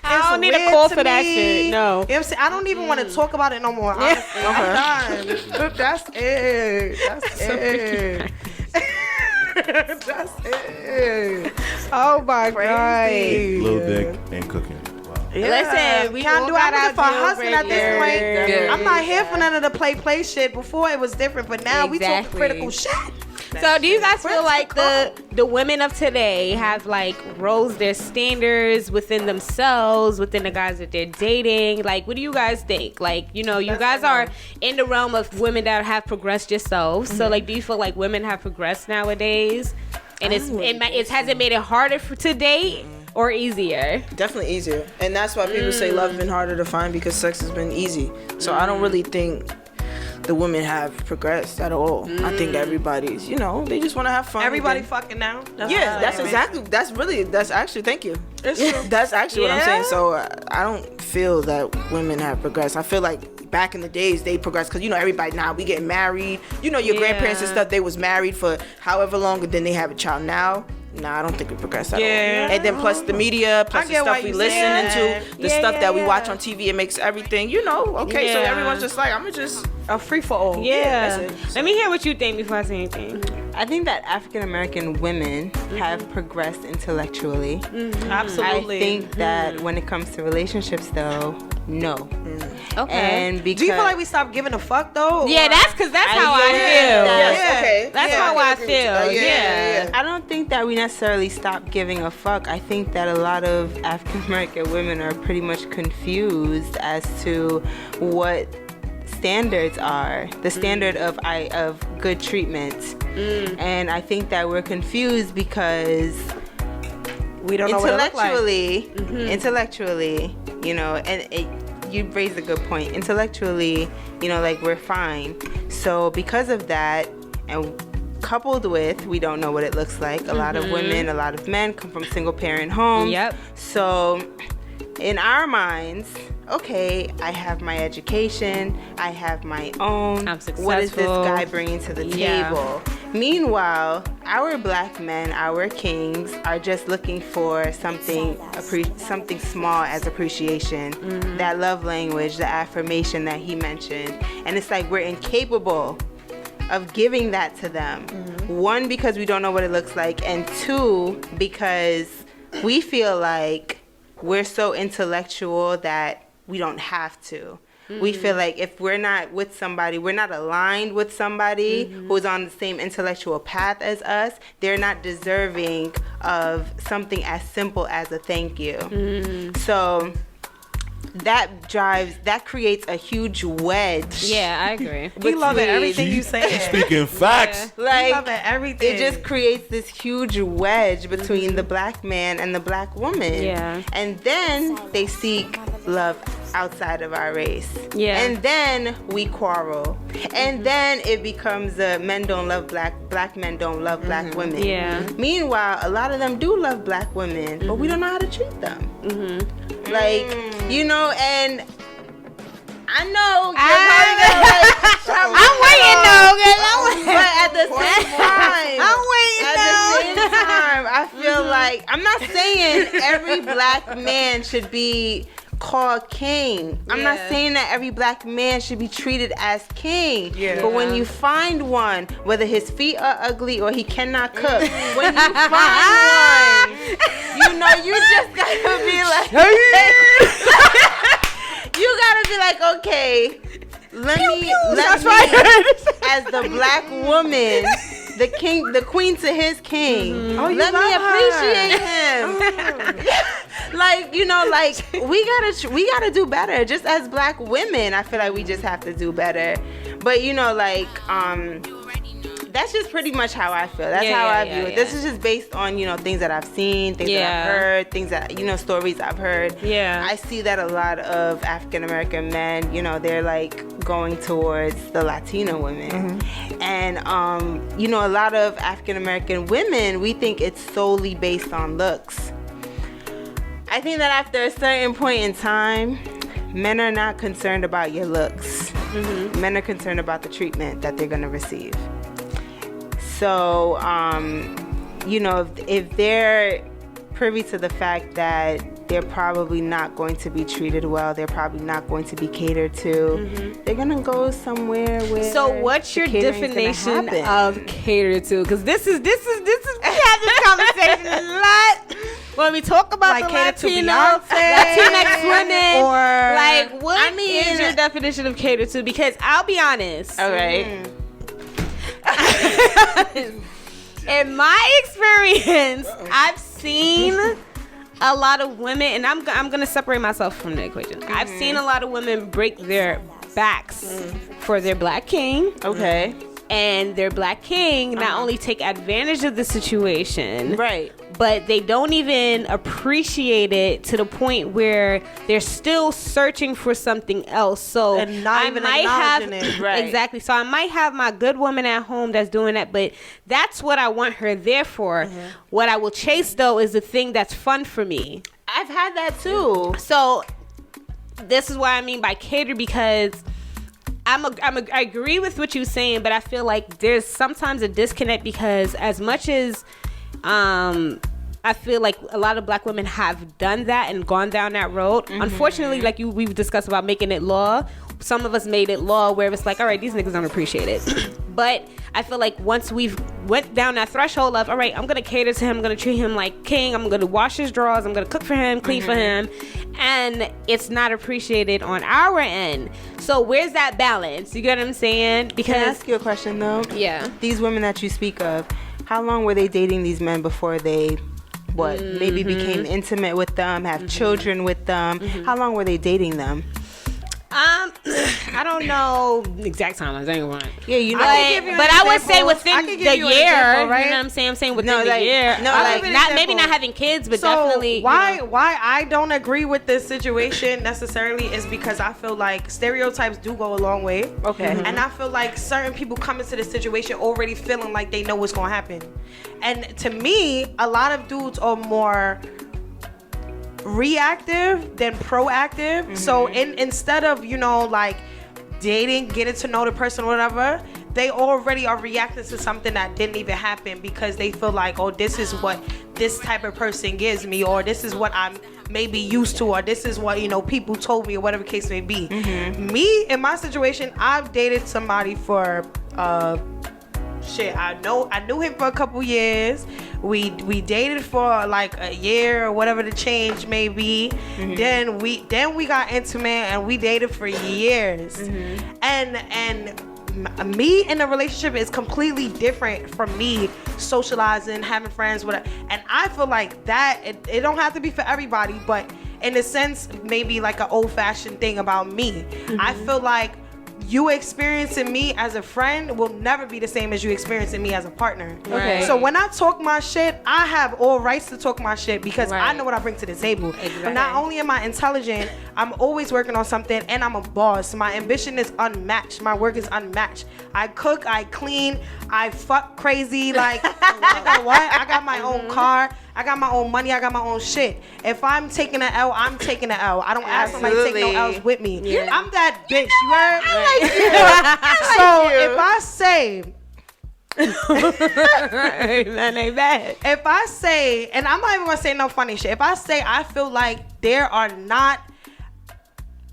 I It's don't need a weird call to for that me. shit. No. You know what I'm saying? I don't even want to talk about it no more. Honestly. I'm done. That's it. That's it. That's it. Oh my god. Little dick and cooking. Wow. Listen, we can't all do. got I'm looking for a our husband at this deal point. breakers. I'm not here for none of the play shit. Before it was different, but now we talking Exactly. critical shit. So do you guys feel Where's like the the women of today have like rose their standards within themselves, within the guys that they're dating? Like, what do you guys think? Like, you know, you guys are in the realm of women that have progressed yourselves. So like, do you feel like women have progressed nowadays? And it hasn't made it harder to date or easier? Definitely easier, and that's why people say love been harder to find because sex has been easy. So I don't really think the women have progressed at all. I think everybody's, they just want to have fun. Everybody They- fucking now. Yeah, that's actually, thank you. It's true. That's actually what I'm saying. Yeah. So I don't feel that women have progressed. I feel like back in the days they progressed because everybody now we getting married. Your grandparents and stuff, they was married for however long and then they have a child now. Nah, I don't think we progressed at all. And then plus the media, plus the get why stuff we you listen say that. to, the stuff that we watch on TV, it makes everything, okay, so Yeah. everyone's just like, I'm gonna just A free for all. Yeah. that's it. Let me hear what you think before I say anything. I think that African American women have progressed intellectually. Absolutely. I think that when it comes to relationships, though, no. Okay. And because Do you feel like we stopped giving a fuck though? Yeah, that's how I feel. Yes, okay. That's Yeah, how I I agree with you. feel. Yeah. I don't think that we necessarily stopped giving a fuck. I think that a lot of African American women are pretty much confused as to what standards are, the standard of good treatment. And I think that we're confused because We don't know what it look like. intellectually, you raised a good point. Intellectually, like we're fine. So because of that, and coupled with we don't know what it looks like, a lot of women, a lot of men come from single parent homes. Yep. So in our minds, okay, I have my education, I have my own. I'm What is this successful. guy bringing to the Yeah. table? Meanwhile, our black men, our kings, are just looking for something small as appreciation, that love language, the affirmation that he mentioned, and it's like we're incapable of giving that to them. One, because we don't know what it looks like, and two, because we feel like we're so intellectual that we don't have to. We feel like if we're not with somebody, we're not aligned with somebody who's on the same intellectual path as us, they're not deserving of something as simple as a thank you. So that creates a huge wedge. Yeah, I agree. We loving everything you say. Speaking facts. Like, loving everything. it just creates this huge wedge between the black man and the black woman. Yeah. And then they seek love outside of our race. Yeah. And then we quarrel. And then it becomes men don't love black men don't love black women. Yeah. Meanwhile, a lot of them do love black women, but we don't know how to treat them. Like, you know, and I know you're probably gonna like, I'm waiting though, but at the same time, I'm waiting at the same time, I feel like I'm not saying every black man should be called king. I'm not saying that every black man should be treated as king. But when you find one, whether his feet are ugly or he cannot cook, when you find one, you know, you just gotta be like, you gotta be like, okay, let me as the black woman, the queen to his king. Let me appreciate him. Like, you know, like we gotta do better. Just as black women, I feel like we just have to do better. But you know, like that's just pretty much how I feel. That's how I view it. This is just based on, you know, things that I've seen, things that I've heard, things that, you know, stories I've heard. Yeah. I see that a lot of African American men, you know, they're like going towards the Latina women. And, you know, a lot of African American women, we think it's solely based on looks. I think that after a certain point in time, men are not concerned about your looks. Men are concerned about the treatment that they're going to receive. So, you know, if they're privy to the fact that they're probably not going to be treated well, they're probably not going to be catered to, they're going to go somewhere where. So what's your definition of catered to? Because this is we have this conversation a lot when we talk about like the Latinx women. Or like, what is your definition of catered to? Because I'll be honest. All right. In my experience, I've seen a lot of women, and I'm gonna separate myself from the equation. I've seen a lot of women break their backs for their black king. Okay. And their black king not only take advantage of the situation, right, but they don't even appreciate it to the point where they're still searching for something else. So and not even acknowledging it. Right. Exactly. So I might have my good woman at home that's doing that, but that's what I want her there for. What I will chase though is the thing that's fun for me. I've had that too. So this is what I mean by cater, because I agree with what you're saying, but I feel like there's sometimes a disconnect, because as much as I feel like a lot of black women have done that and gone down that road. Unfortunately, like we've discussed about making it law, some of us made it law where it's like, all right, these niggas don't appreciate it. But I feel like once we've went down that threshold of, all right, I'm going to cater to him, I'm going to treat him like king, I'm going to wash his drawers, I'm going to cook for him, clean for him, and it's not appreciated on our end. So where's that balance? You get what I'm saying? Because, can I ask you a question though? Yeah. These women that you speak of, how long were they dating these men before they maybe became intimate with them, have children with them? How long were they dating them? I don't know exact timelines. I ain't right. Yeah, you know. But I would say within the year, example, right? You know what I'm saying? I'm saying within the year. No, like not maybe not having kids, but so definitely. Why I don't agree with this situation necessarily is because I feel like stereotypes do go a long way. Okay. And I feel like certain people come into the situation already feeling like they know what's gonna happen. And to me, a lot of dudes are more reactive than proactive. So instead of, you know, like dating, getting to know the person, whatever, they already are reacting to something that didn't even happen because they feel like, oh, this is what this type of person gives me, or this is what I'm maybe used to, or this is what, you know, people told me, or whatever the case may be. Me, in my situation, I've dated somebody for shit, I knew him for a couple years. We dated for like a year or whatever the change may be. Then we got intimate and we dated for years. And me in a relationship is completely different from me socializing, having friends, whatever. And I feel like that it don't have to be for everybody, but in a sense, maybe like an old-fashioned thing about me. I feel like you experiencing me as a friend will never be the same as you experiencing me as a partner. Right. So when I talk my shit, I have all rights to talk my shit because I know what I bring to the table. Exactly. But not only am I intelligent, I'm always working on something, and I'm a boss. My ambition is unmatched. My work is unmatched. I cook, I clean, I fuck crazy. Like, nigga, what? I got my own car. I got my own money. I got my own shit. If I'm taking an L, I'm taking an L. I don't ask somebody to take no L's with me. Yeah. I'm that bitch. You heard? I like you. So if I say, Amen. if I say, and I'm not even gonna say no funny shit. If I say I feel like there are not,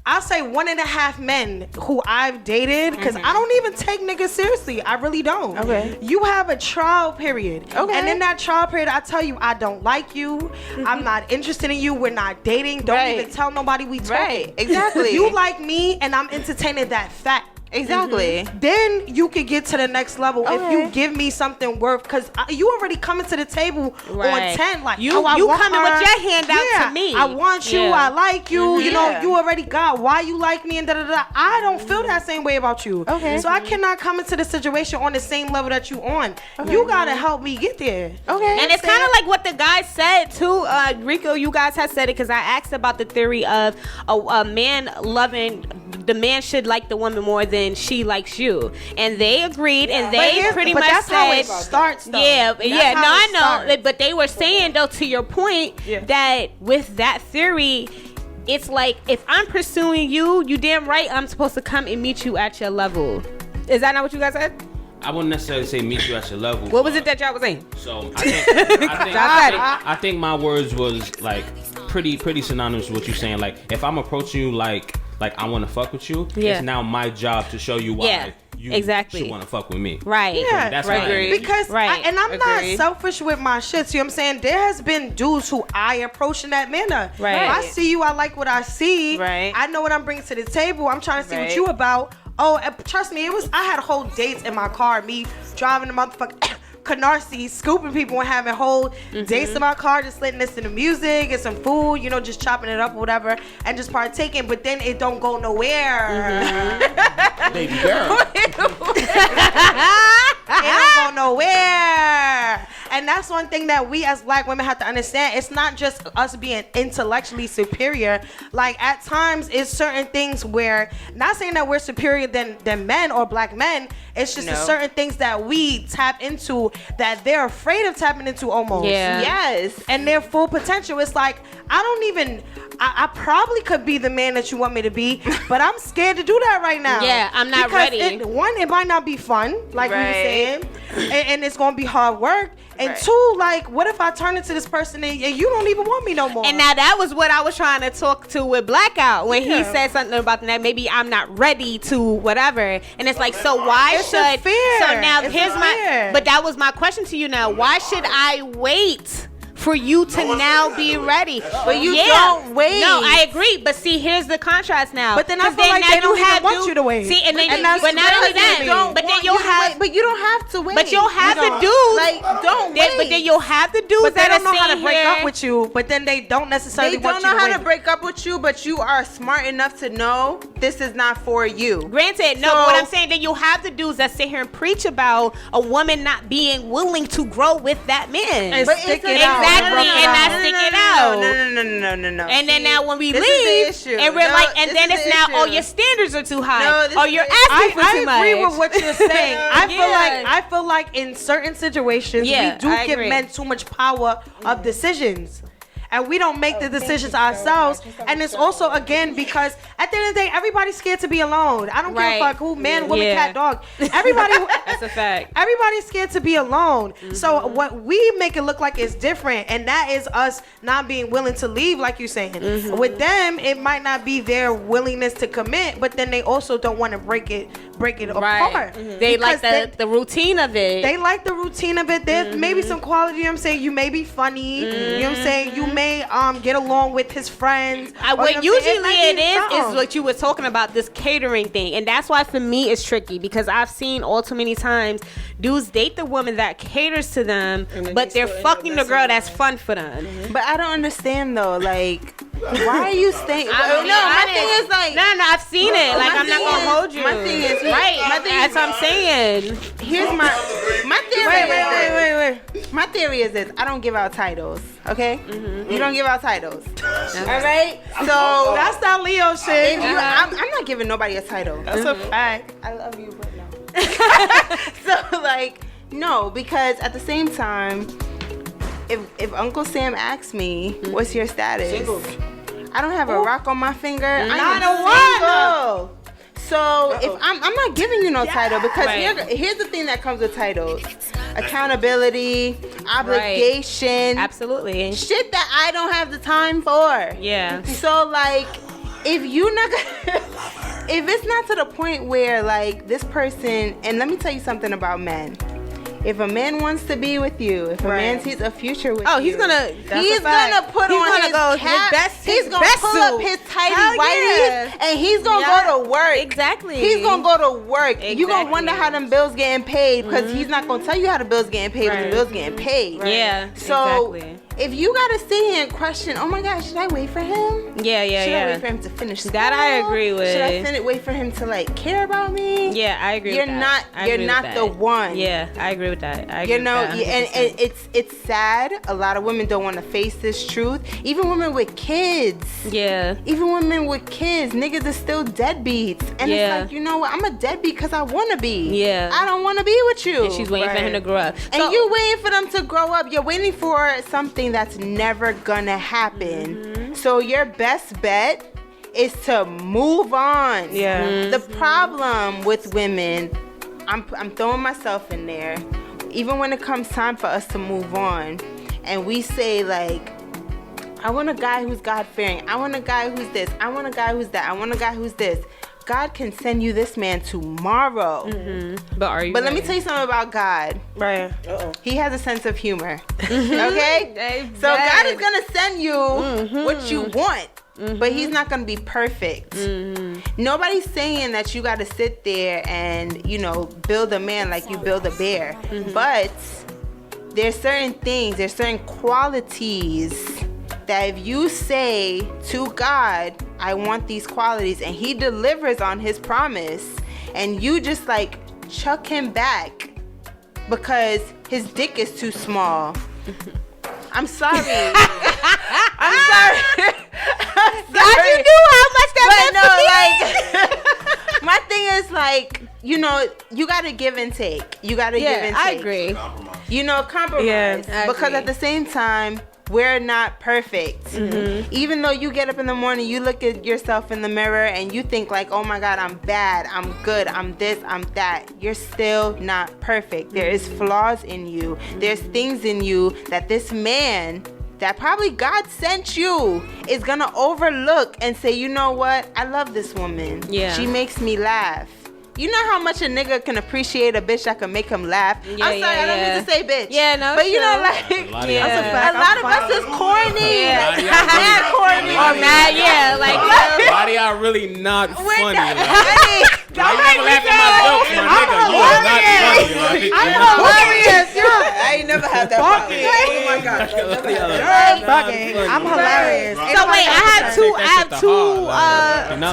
I'll say 1.5 men who I've dated, because I don't even take niggas seriously. I really don't. Okay. You have a trial period. Okay. And in that trial period, I tell you, I don't like you. I'm not interested in you. We're not dating. Don't even tell nobody we talking. Right. Exactly. You like me, and I'm entertaining that fact. Exactly. Then you could get to the next level if you give me something worth, because you already coming to the table on 10. Like, you I want coming her. with your hand out to me. I want you. I like you. You know, you already got why you like me and da da da. I don't feel that same way about you. Okay. So I cannot come into the situation on the same level that you on. You gotta help me get there. Okay. And it's kind of like what the guy said too. Rico, you guys have said it because I asked about the theory of a man loving. The man should like the woman more than she likes you, and they agreed, and they pretty much that's said, how it starts, though. Yeah, That's yeah. how No, I it know, starts. but they were saying though, to your point, that with that theory, it's like if I'm pursuing you, you damn right I'm supposed to come and meet you at your level. Is that not what you guys said? I wouldn't necessarily say meet you at your level. What was it that y'all was saying? So I think my words was like pretty synonymous with what you're saying. Like if I'm approaching you like I want to fuck with you, it's now my job to show you why you should want to fuck with me. Right. Yeah, that's right. Because and I'm not selfish with my shit. See what I'm saying? There has been dudes who I approach in that manner. Right. If I see you, I like what I see. Right. I know what I'm bringing to the table. I'm trying to see what you about. Oh, trust me, I had whole dates in my car. Me driving the motherfucker. Canarsie, scooping people and having whole dates in my car, just letting listen to music and some food, you know, just chopping it up or whatever, and just partaking. But then it don't go nowhere. Baby girl. It don't go nowhere. And that's one thing that we as black women have to understand. It's not just us being intellectually superior. Like at times it's certain things where, not saying that we're superior than men or black men, it's just certain things that we tap into that they're afraid of tapping into almost. Yeah. Yes. And their full potential. It's like, I probably could be the man that you want me to be, but I'm scared to do that right now. Yeah, I'm not ready. It might not be fun, like we were saying, and it's gonna be hard work. And two, like, what if I turn into this person and you don't even want me no more? And now that was what I was trying to talk to with Blackout when he said something about that. Maybe I'm not ready to whatever. And it's like, so why it's a fear. So now it's here's but that was my question to you now. Why should I wait for you to now be ready? But you don't wait. No, I agree. But see, here's the contrast now. But then I feel like they don't even want you to wait. See, and then, And that's but not only that, but then you'll have, but you don't have to wait. but you'll have the dudes. Like, don't wait. But then you'll have the dudes But they that don't know how are to break up with you, but then they don't necessarily They want don't you know to how wait. to break up with you, but you are smart enough to know this is not for you. Granted, no, So- but what I'm saying, that you'll have the dudes that sit here and preach about a woman not being willing to grow with that man. And But stick it's it out. exactly, Rough it and out. that's stick it out. No. And then now when we this leave, is the issue. and we're No, like, and this then is it's the now, oh, issue. your standards are too high, No, this or is you're the asking for too much. I agree with what you're saying. Yeah. I feel like in certain situations Yeah, we do I give agree. men too much power of decisions. and we don't make the decisions ourselves. And it's also, again, because at the end of the day, everybody's scared to be alone. I don't give a fuck who, man, woman, cat, dog. Everybody. That's a fact. Everybody's scared to be alone. So what we make it look like is different, and that is us not being willing to leave, like you're saying. With them, it might not be their willingness to commit, but then they also don't want to break it apart. They like the routine of it. They like the routine of it. There's maybe some quality, you know what I'm saying? You may be funny, you know what I'm saying? You may get along with his friends. What usually it is what you were talking about, this catering thing. And that's why for me it's tricky, because I've seen all too many times dudes date the woman that caters to them, but they're fucking the girl that's fun for them. But I don't understand though, like, why are you staying? My thing is like, no, I've seen it. Like, I'm not gonna hold you. My thing is, that's what I'm saying. Here's my theory. Wait. My theory is this: I don't give out titles. Okay, you don't give out titles. All right, so that's that Leo shit. I'm not giving nobody a title. That's a fact. I love you, but no. So like, no, because at the same time, if Uncle Sam asks me, "What's your status?" Single. I don't have a rock on my finger. I'm single. So if I'm not giving you no title, because here's the thing that comes with titles: accountability, obligation, absolutely, shit that I don't have the time for. Yeah. So like, if you not if it's not to the point where like this person, and let me tell you something about men. If a man wants to be with you, if a man sees a future with you, he's gonna put on his cap, he's gonna pull up his tidy whities, and he's gonna go to work. Exactly. He's gonna go to work. Exactly. You gonna wonder how them bills getting paid, because he's not gonna tell you how the bills getting paid when the bills getting paid. Yeah. So if you gotta sit here and question, oh my God, should I wait for him? Should I wait for him to finish school? That I agree with. Should I wait for him to like care about me? Yeah, I agree. You're not the one. Yeah, I agree with that. And it's sad. A lot of women don't want to face this truth. Even women with kids. Yeah. Even women with kids, niggas are still deadbeats. And it's like, you know what? I'm a deadbeat because I want to be. Yeah. I don't want to be with you. And she's waiting for him to grow up. And you waiting for them to grow up. You're waiting for something that's never gonna happen. So your best bet is to move on. Yeah. The problem with women, I'm throwing myself in there. Even when it comes time for us to move on, and we say like, I want a guy who's God-fearing. I want a guy who's this. I want a guy who's that. I want a guy who's this. God can send you this man tomorrow. But are you? But let me tell you something about God. Right. He has a sense of humor. Okay? So God is going to send you what you want. But he's not going to be perfect. Nobody's saying that you got to sit there and, build a man like you build a bear. But there's certain things, there's certain qualities that if you say to God, I want these qualities, and he delivers on his promise, and you just like chuck him back because his dick is too small. I'm sorry. I'm sorry. God, you knew how much that meant for me. My thing is like, you gotta give and take. You gotta give and take. I agree. Compromise. Yeah, because at the same time, we're not perfect. Even though you get up in the morning, you look at yourself in the mirror and you think like, oh my God, I'm bad, I'm good, I'm this, I'm that. You're still not perfect. There is flaws in you. There's things in you that this man that probably God sent you is gonna overlook and say, you know what? I love this woman. Yeah. She makes me laugh. You know how much a nigga can appreciate a bitch that can make him laugh? I'm sorry, I don't mean to say bitch. Yeah, no, but a lot of us is corny. Mad corny. Or mad, why they are really not funny? Don't make me laugh at my jokes, my nigga. You are not funny. I'm hilarious. I ain't never had that problem. Oh my God. I'm hilarious. So wait, I have two.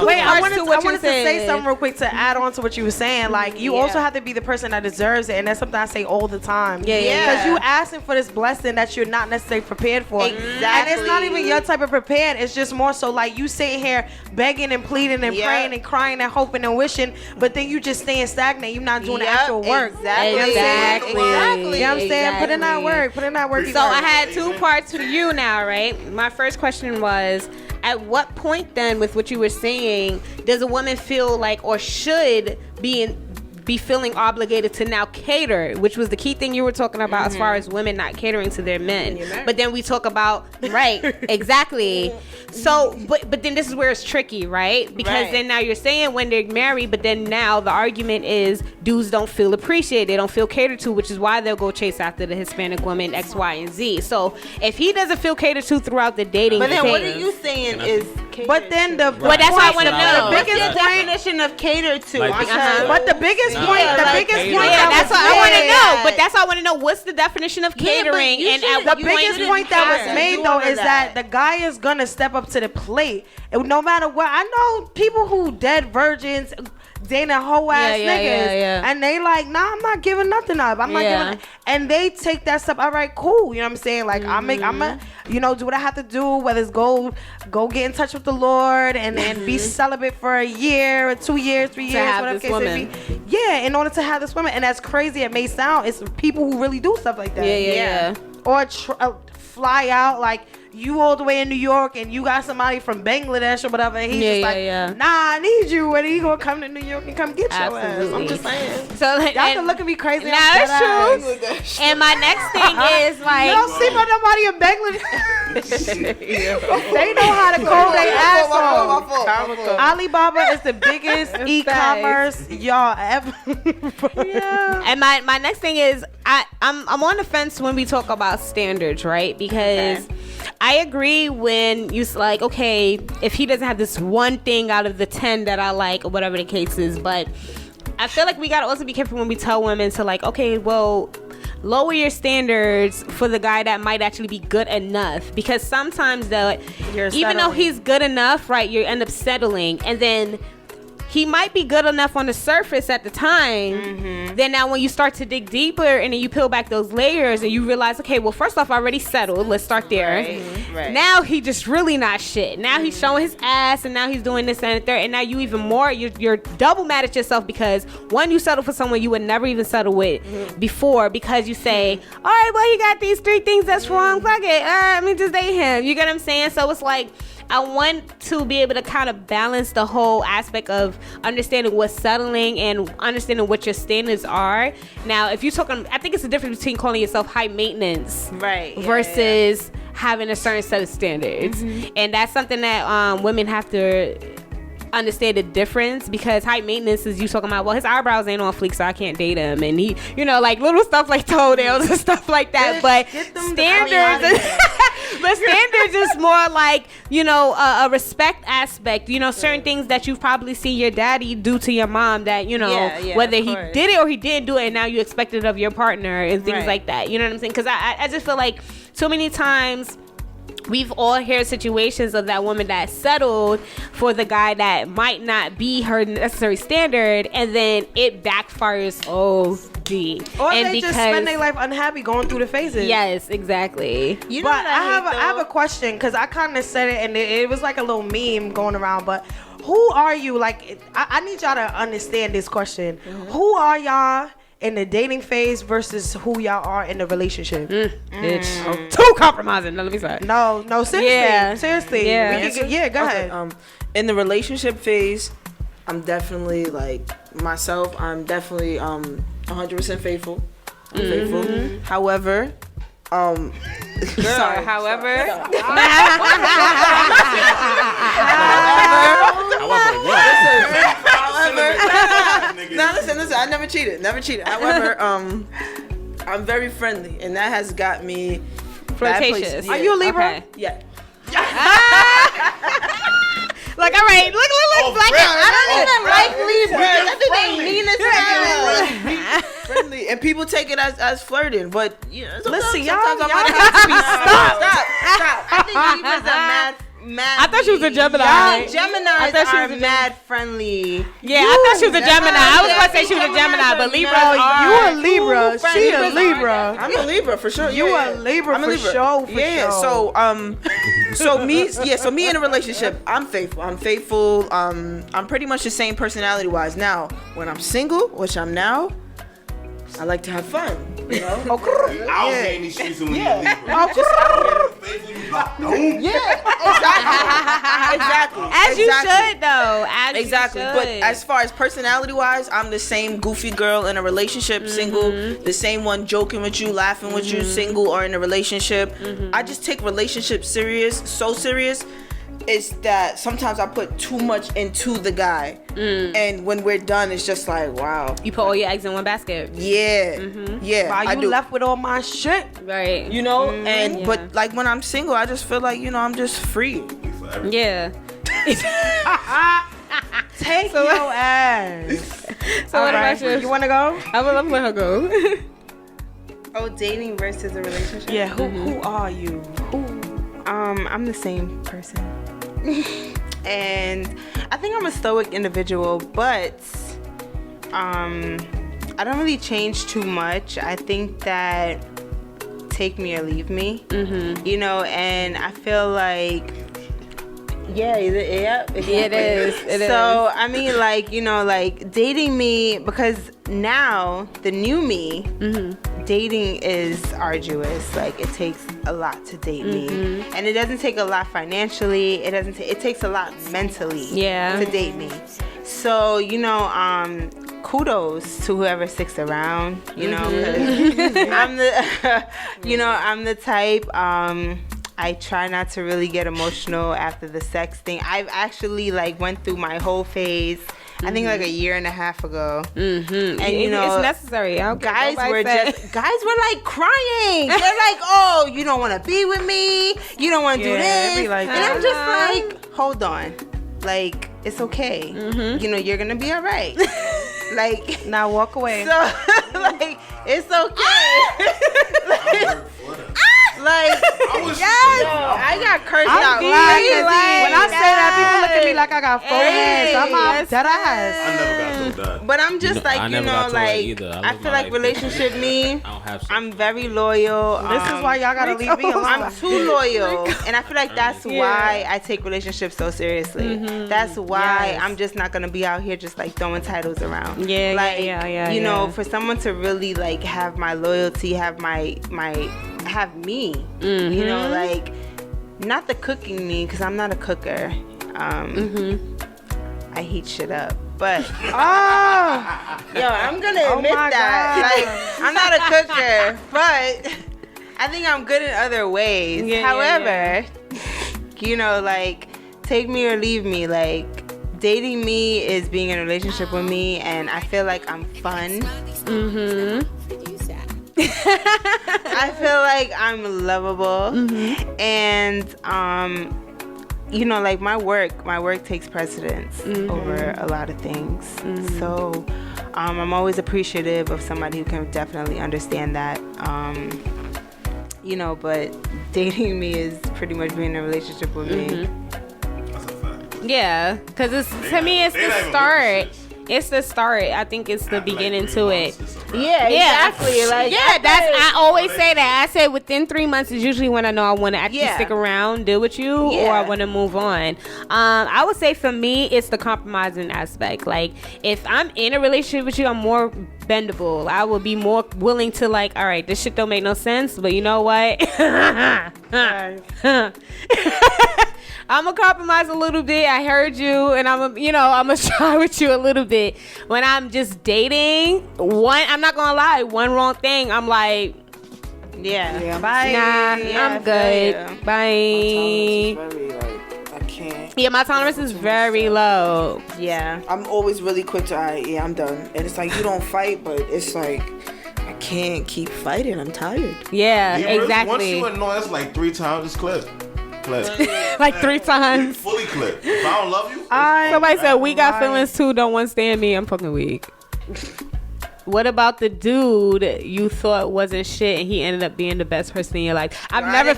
Wait, I wanted to say something real quick to add on to what you were saying. Like, you also have to be the person that deserves it, and that's something I say all the time. Yeah. Because you asking for this blessing that you're not necessarily prepared for. Exactly. And it's not even your type of prepared. It's just more so like you sitting here begging and pleading and praying and crying and hoping and wishing, but then you just staying stagnant. You're not doing the actual work. Exactly. You know what I'm saying? Put in that work. So I had two parts for you now. now, right? My first question was, at what point then, with what you were saying, does a woman feel like, or should be feeling obligated to now cater, which was the key thing you were talking about as far as women not catering to their men. But then we talk about, right, exactly. So, but then this is where it's tricky, right? Because then now you're saying when they're married, but then now the argument is dudes don't feel appreciated, they don't feel catered to, which is why they'll go chase after the Hispanic woman X, Y, and Z. So if he doesn't feel catered to throughout the dating phase, what are you saying is catered but then to? well, that's what I want to know. The biggest definition of cater to. But the biggest point, that's what I want to know. But that's what I want to know. What's the definition of catering? And at what the biggest point that was made though is that the guy is gonna step up to the plate, and no matter what. I know people who dead virgins. Dating whole ass niggas, and they like, nah, I'm not giving nothing up. I'm not giving, and they take that step. All right, cool. You know what I'm saying? Like, I'm a, you know, do what I have to do. Whether it's go get in touch with the Lord and be celibate for a year or 2 years, 3 years, whatever case it be. Yeah, in order to have this woman, and as crazy it may sound, it's people who really do stuff like that. Yeah. Or fly out like. You all the way in New York and you got somebody from Bangladesh or whatever, and he's just like, nah, I need you, and he gonna come to New York and come get your ass. I'm just saying. So y'all can look at me crazy. Nah, that's true. And my next thing is like, you don't see nobody in Bangladesh. They know how to call their ass off. Alibaba is the biggest e-commerce y'all ever. And my next thing is I'm on the fence when we talk about standards, right? Because I agree when you like, okay, if he doesn't have this one thing out of the 10 that I like, or whatever the case is, but I feel like we gotta also be careful when we tell women to like, okay, well, lower your standards for the guy that might actually be good enough, because sometimes even though he's good enough, right, you end up settling, and then he might be good enough on the surface at the time. Then now when you start to dig deeper and then you peel back those layers and you realize, okay, well, first off, I already settled. Let's start there. Right. Now he just really not shit. Now he's showing his ass, and now he's doing this and the third. And now you even more, you're double mad at yourself because one, you settle for someone you would never even settle with before, because you say, all right, well, you got these 3 things that's wrong. Fuck it. Let me just date him. You get what I'm saying? So it's like, I want to be able to kind of balance the whole aspect of understanding what's settling and understanding what your standards are. Now, if you're talking, I think it's the difference between calling yourself high maintenance versus having a certain set of standards. And that's something that women have to understand the difference, because high maintenance is you talking about, well, his eyebrows ain't on fleek, so I can't date him, and he, you know, like little stuff like toenails and stuff like that. But standards is more like, you know, a respect aspect, you know, certain things that you've probably seen your daddy do to your mom that, you know, whether he did it or he didn't do it, and now you expect it of your partner and things like that. You know what I'm saying? Because I just feel like too many times we've all heard situations of that woman that settled for the guy that might not be her necessary standard, and then it backfires OD. Or they just spend their life unhappy going through the phases. Yes, exactly. You know, but I have a question, because I kind of said it and it was like a little meme going around, but who are you? Like, I need y'all to understand this question. Who are y'all in the dating phase versus who y'all are in the relationship? Bitch. Too compromising. No, let me say. No, seriously. Seriously. Yeah. Go ahead. In the relationship phase, I'm definitely like myself. I'm definitely 100% faithful. I'm faithful. However, sorry. However, now listen, I never cheated. However, I'm very friendly, and that has got me flirtatious. Yeah. Are you a Libra? Okay. Yeah. Like, all right, look, black. I don't even like Libra. That's the meanest thing. Friendly, and people take it as flirting, but you know, listen, y'all have to be Stop. I think Libra's a mad. I thought she was a Gemini. Geminis are mad friendly. Yeah, I thought she was a Gemini. I was about to say she was a Gemini, but Libras are. You a Libra. She a Libra. I'm a Libra for sure. You a Libra for sure. So me in a relationship, I'm faithful. I'm pretty much the same personality wise. Now, when I'm single, which I'm now, I like to have fun, you know. I'll be in these streets when you leave. faithful, you block. Don't. Yeah, exactly. As you should, though. Exactly. But as far as personality wise, I'm the same goofy girl in a relationship, single. The same one joking with you, laughing with you, single or in a relationship. I just take relationships so serious. It's that sometimes I put too much into the guy, and when we're done, it's just like, wow. You put all your eggs in one basket. Yeah, yeah. While you left with all my shit, right? You know, and but like when I'm single, I just feel like, you know, I'm just free. Yeah. Take your ass. So what about you? You want to go? I would love to let her go. Oh, dating versus a relationship. Yeah. Who are you? I'm the same person. And I think I'm a stoic individual, but I don't really change too much. I think that take me or leave me, you know, and I feel like it is. So I mean, like, you know, like dating me, because now the new me, dating is arduous. Like, it takes a lot to date me, and it doesn't take a lot financially. It takes a lot mentally. To date me. So, you know, kudos to whoever sticks around. You know, 'cause I'm the, I'm the type. I try not to really get emotional after the sex thing. I've actually like went through my whole phase. I think like a year and a half ago. And you know, it's necessary. Guys were like crying. They're like, "Oh, you don't want to be with me. You don't want to do this." Like, and I'm just like, "Hold on, like it's okay. You know, you're gonna be all right." Like, now walk away. So like, it's okay. Like, I got cursed out. When I say that, people look at me like I got 4 hands. I'm out dead ass. I never got so done. But I'm just like, you know, like, I feel like relationship me, I'm very loyal. This is why y'all gotta leave me alone. I'm too loyal, and I feel like that's why I take relationships so seriously. That's why I'm just not gonna be out here just like throwing titles around. You know, for someone to really like have my loyalty, have have me, you know, like, not the cooking me, because I'm not a cooker. I heat shit up, but I'm gonna admit that. Like, I'm not a cooker, but I think I'm good in other ways. However, you know, like, take me or leave me. Like, dating me is being in a relationship with me, and I feel like I'm fun. I feel like I'm lovable, and you know, like, my work takes precedence over a lot of things. So I'm always appreciative of somebody who can definitely understand that. You know, but dating me is pretty much being in a relationship with me. That's a fact. Yeah, because to me, it's the start. It's the start. I think it's the beginning to it. Exactly. Like, I always say that. I say within 3 months is usually when I know I want to actually stick around, deal with you, or I want to move on. I would say for me, it's the compromising aspect. Like, if I'm in a relationship with you, I'm more bendable. I will be more willing to, like, all right, this shit don't make no sense, but you know what? I'm gonna compromise a little bit. I heard you, and I'm gonna try with you a little bit. When I'm just dating, I'm not gonna lie, one wrong thing, I'm like, bye. Nah, I'm good. Bye. I can't. Yeah, my tolerance is very low. Yeah. I'm always really quick to, I'm done. And it's like, you don't fight, but it's like, I can't keep fighting. I'm tired. Yeah, exactly. Once you annoy us like 3 times, it's clip. Like 3 times. Fully clip. If I don't love you, somebody said we got feelings too. Don't understand me. I'm fucking weak. What about the dude you thought wasn't shit and he ended up being the best person in your life? I ain't never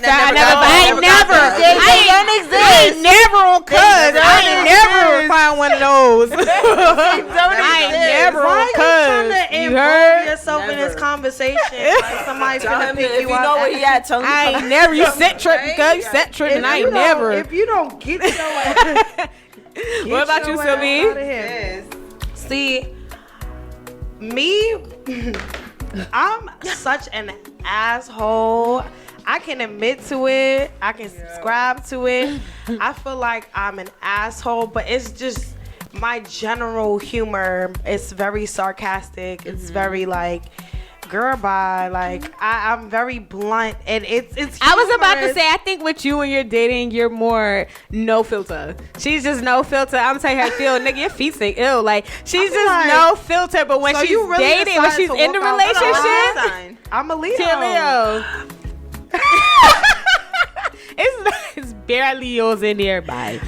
on cuz. I ain't never find one of those. I ain't never on cuz. You heard yourself in this conversation. Like, somebody's gonna pick you up. You know where he at, tell me. I ain't never. You set tripping, cuz. You set tripping. I ain't never. If you don't get your What about you, Sylvie? See, me, I'm such an asshole. I I can admit to it. I can subscribe to it. I feel like I'm an asshole, but it's just my general humor. It's very sarcastic. It's very like, girl, bye. Like I'm very blunt, and it's. I was about to say, I think with you when you're dating, you're more no filter. She's just no filter. I'm telling her, feel nigga, your feet stink ill. Like she's just like, no filter. But when she's really dating, when she's in the relationship, I'm a Leo. Leo. It's barely yours in there, bye.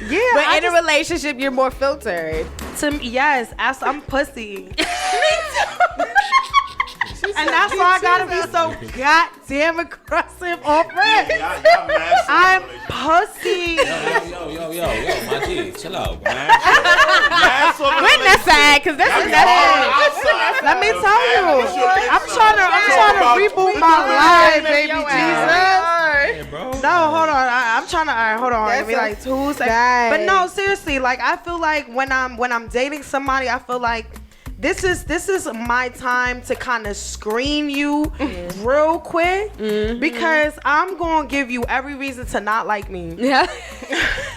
Yeah, but in a relationship, you're more filtered. To me, yes, I'm pussy. Me too. And that's why I gotta be so goddamn aggressive off rip. I'm pussy. Yo, my G, chill out, man. Witness side, cause this is that. Let me tell you, I'm trying to reboot my life, baby Jesus. No, hold on. I'm trying to. All right, hold on. Give me like 2 seconds. But no, seriously, like I feel like when I'm dating somebody, I feel like this is my time to kind of screen you real quick because I'm gonna give you every reason to not like me. Yeah,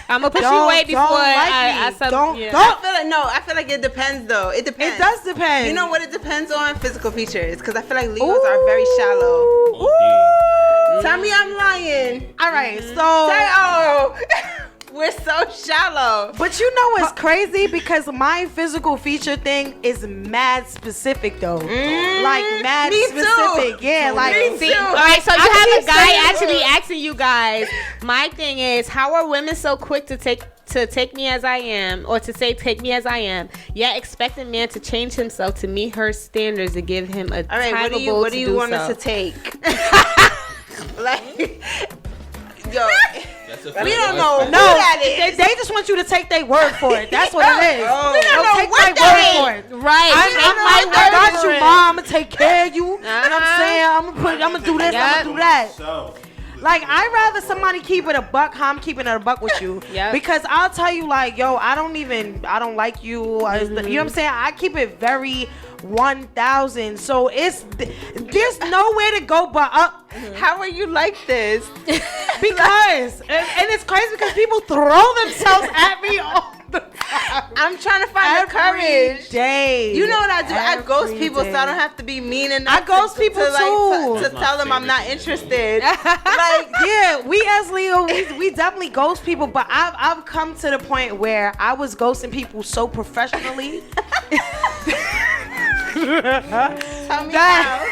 I'm gonna push you away before I feel like it depends though. It depends. It does depend. You know what it depends on? Physical features, because I feel like Leos are very shallow. Tell me I'm lying. All right, so we're so shallow. But you know what's crazy? Because my physical feature thing is mad specific though. Like mad specific. Too. Yeah, like all right, so you have a guy actually asking you guys. My thing is, how are women so quick to take me as I am, or to say take me as I am, yet expect a man to change himself to meet her standards and give him a all right, what do you want us to take? Like, yo, we don't know. No, they just want you to take their word for it. That's what it is. We don't know take what my word for it. Right. I got you, mom. I'm gonna take care of you. You know what I'm saying? I'm gonna do this. I'm gonna do that. Like, I'd rather somebody keep it a buck how I'm keeping it a buck with you. Because I'll tell you, like, yo, I don't like you. You know what I'm saying? I keep it very 1,000. So there's nowhere to go but up. How are you like this? Because, and it's crazy because people throw themselves at me all the time. I'm trying to find the courage. Day. You know what I do? I ghost people so I don't have to be mean enough. I ghost people too. To tell them I'm not interested. Like, yeah, we as Leo, we definitely ghost people, but I've come to the point where I was ghosting people so professionally. Tell me how.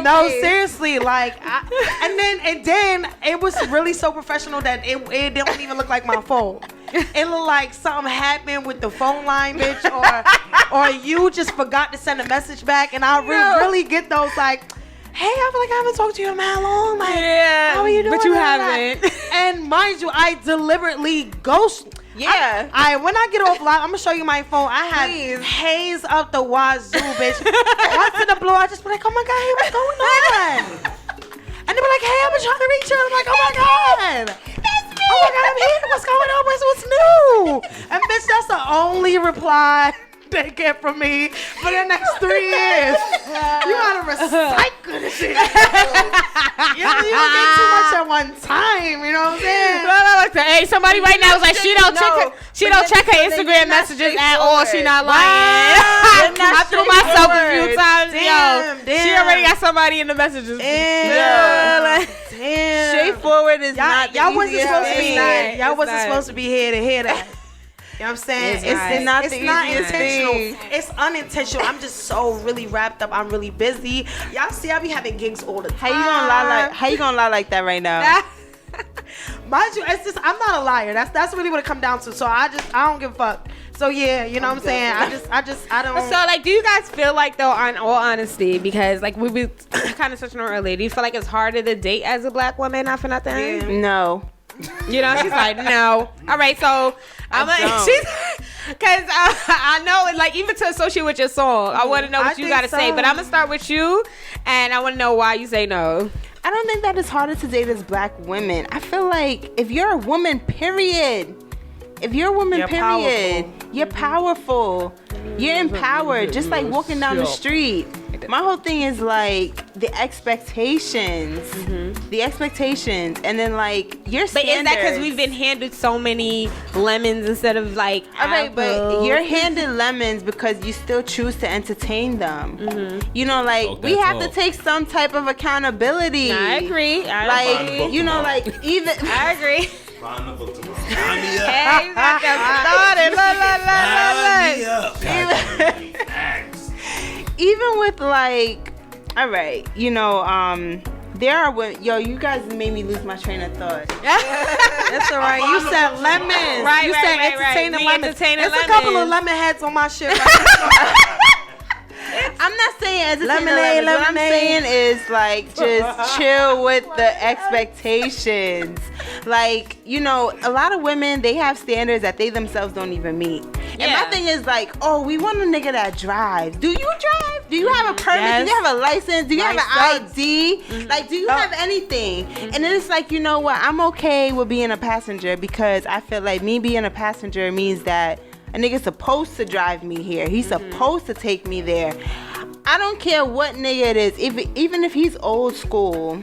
No, seriously, like, and then it was really so professional that it didn't even look like my phone. It looked like something happened with the phone line, bitch, or you just forgot to send a message back, and I really get those like, hey, I feel like I haven't talked to you in how long? Like, how are you doing? But you haven't. And mind you, I deliberately ghost. Yeah. When I get off live, I'm gonna show you my phone. I have haze up the wazoo, bitch. Once in the blue, I just be like, oh my god, hey, what's going on? And they be like, hey, I've been trying to reach you. I'm like, oh my god. That's me. Oh my god, I'm here. What's going on? What's new? And bitch, that's the only reply they get from me for the next 3 years. You gotta recycle this shit. You don't get too much at one time, you know what I'm saying? Hey, somebody right now is like, she don't check her Instagram messages at all. She not lying. I threw myself a few times. Damn. She already got somebody in the messages. Damn. Straightforward is not the y'all wasn't easiest supposed to be thing. here. Y'all wasn't supposed to be here to hear that. You know what I'm saying? It's not the easiest intentional. thing. It's unintentional. I'm just so really wrapped up. I'm really busy. Y'all see, I be having gigs all the time. How you gonna lie like that right now? Mind you, it's just I'm not a liar. That's really what it come down to. So I don't give a fuck. So yeah, you know what I'm saying? I don't. So like, do you guys feel like though, on all honesty, because like we were kind of touching on earlier, do you feel like it's harder to date as a black woman, not for nothing? Yeah. No. You know, she's like, no. All right, so I'm like, she's, because I know, like, even to associate with your song, I want to know what you got to say. But I'm going to start with you, and I want to know why you say no. I don't think that it's harder to date as black women. I feel like if you're a woman, period. If you're a woman, period, you're powerful. You're empowered. Just like walking down the street. My whole thing is like the expectations, and then like your standards. But is that because we've been handed so many lemons instead of like Alright, but you're handed lemons because you still choose to entertain them. You know, like we have to take some type of accountability. I agree. Like you know, like even I agree. Find the book tomorrow. Hey, you got that started. even with like, all right, you know, there are you guys made me lose my train of thought. That's all right. You said lemons. Right, you said entertaining lemons. There's a couple of lemon heads on my shit. I'm not saying as lemonade. What I'm saying is like just chill with the expectations. Like, you know, a lot of women, they have standards that they themselves don't even meet. And my thing is like, oh, we want a nigga that drives. Do you drive? Do you have a permit? Yes. Do you have a license? Do you have an ID? Like, do you have anything? And then it's like, you know what? I'm okay with being a passenger because I feel like me being a passenger means that a nigga's supposed to drive me here. He's supposed to take me there. I don't care what nigga it is. Even if he's old school,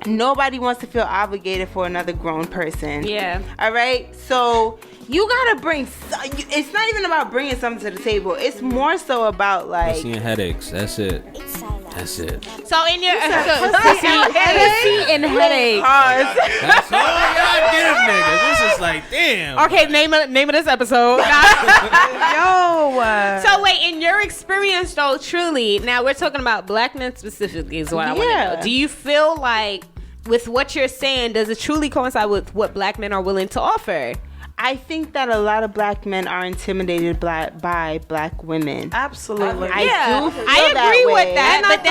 nobody wants to feel obligated for another grown person. Yeah. All right? So you gotta bring... It's not even about bringing something to the table. It's more so about like... Pussy and headaches. That's it. That's it. So in your pussy and headache. That's all y'all give niggas. This is like, damn. Okay, name of this episode. Yo. So wait, in your experience though, truly, now we're talking about black men specifically is what I want to know. Do you feel like with what you're saying, does it truly coincide with what black men are willing to offer? I think that a lot of black men are intimidated by black women. Absolutely. I do feel I agree with that, but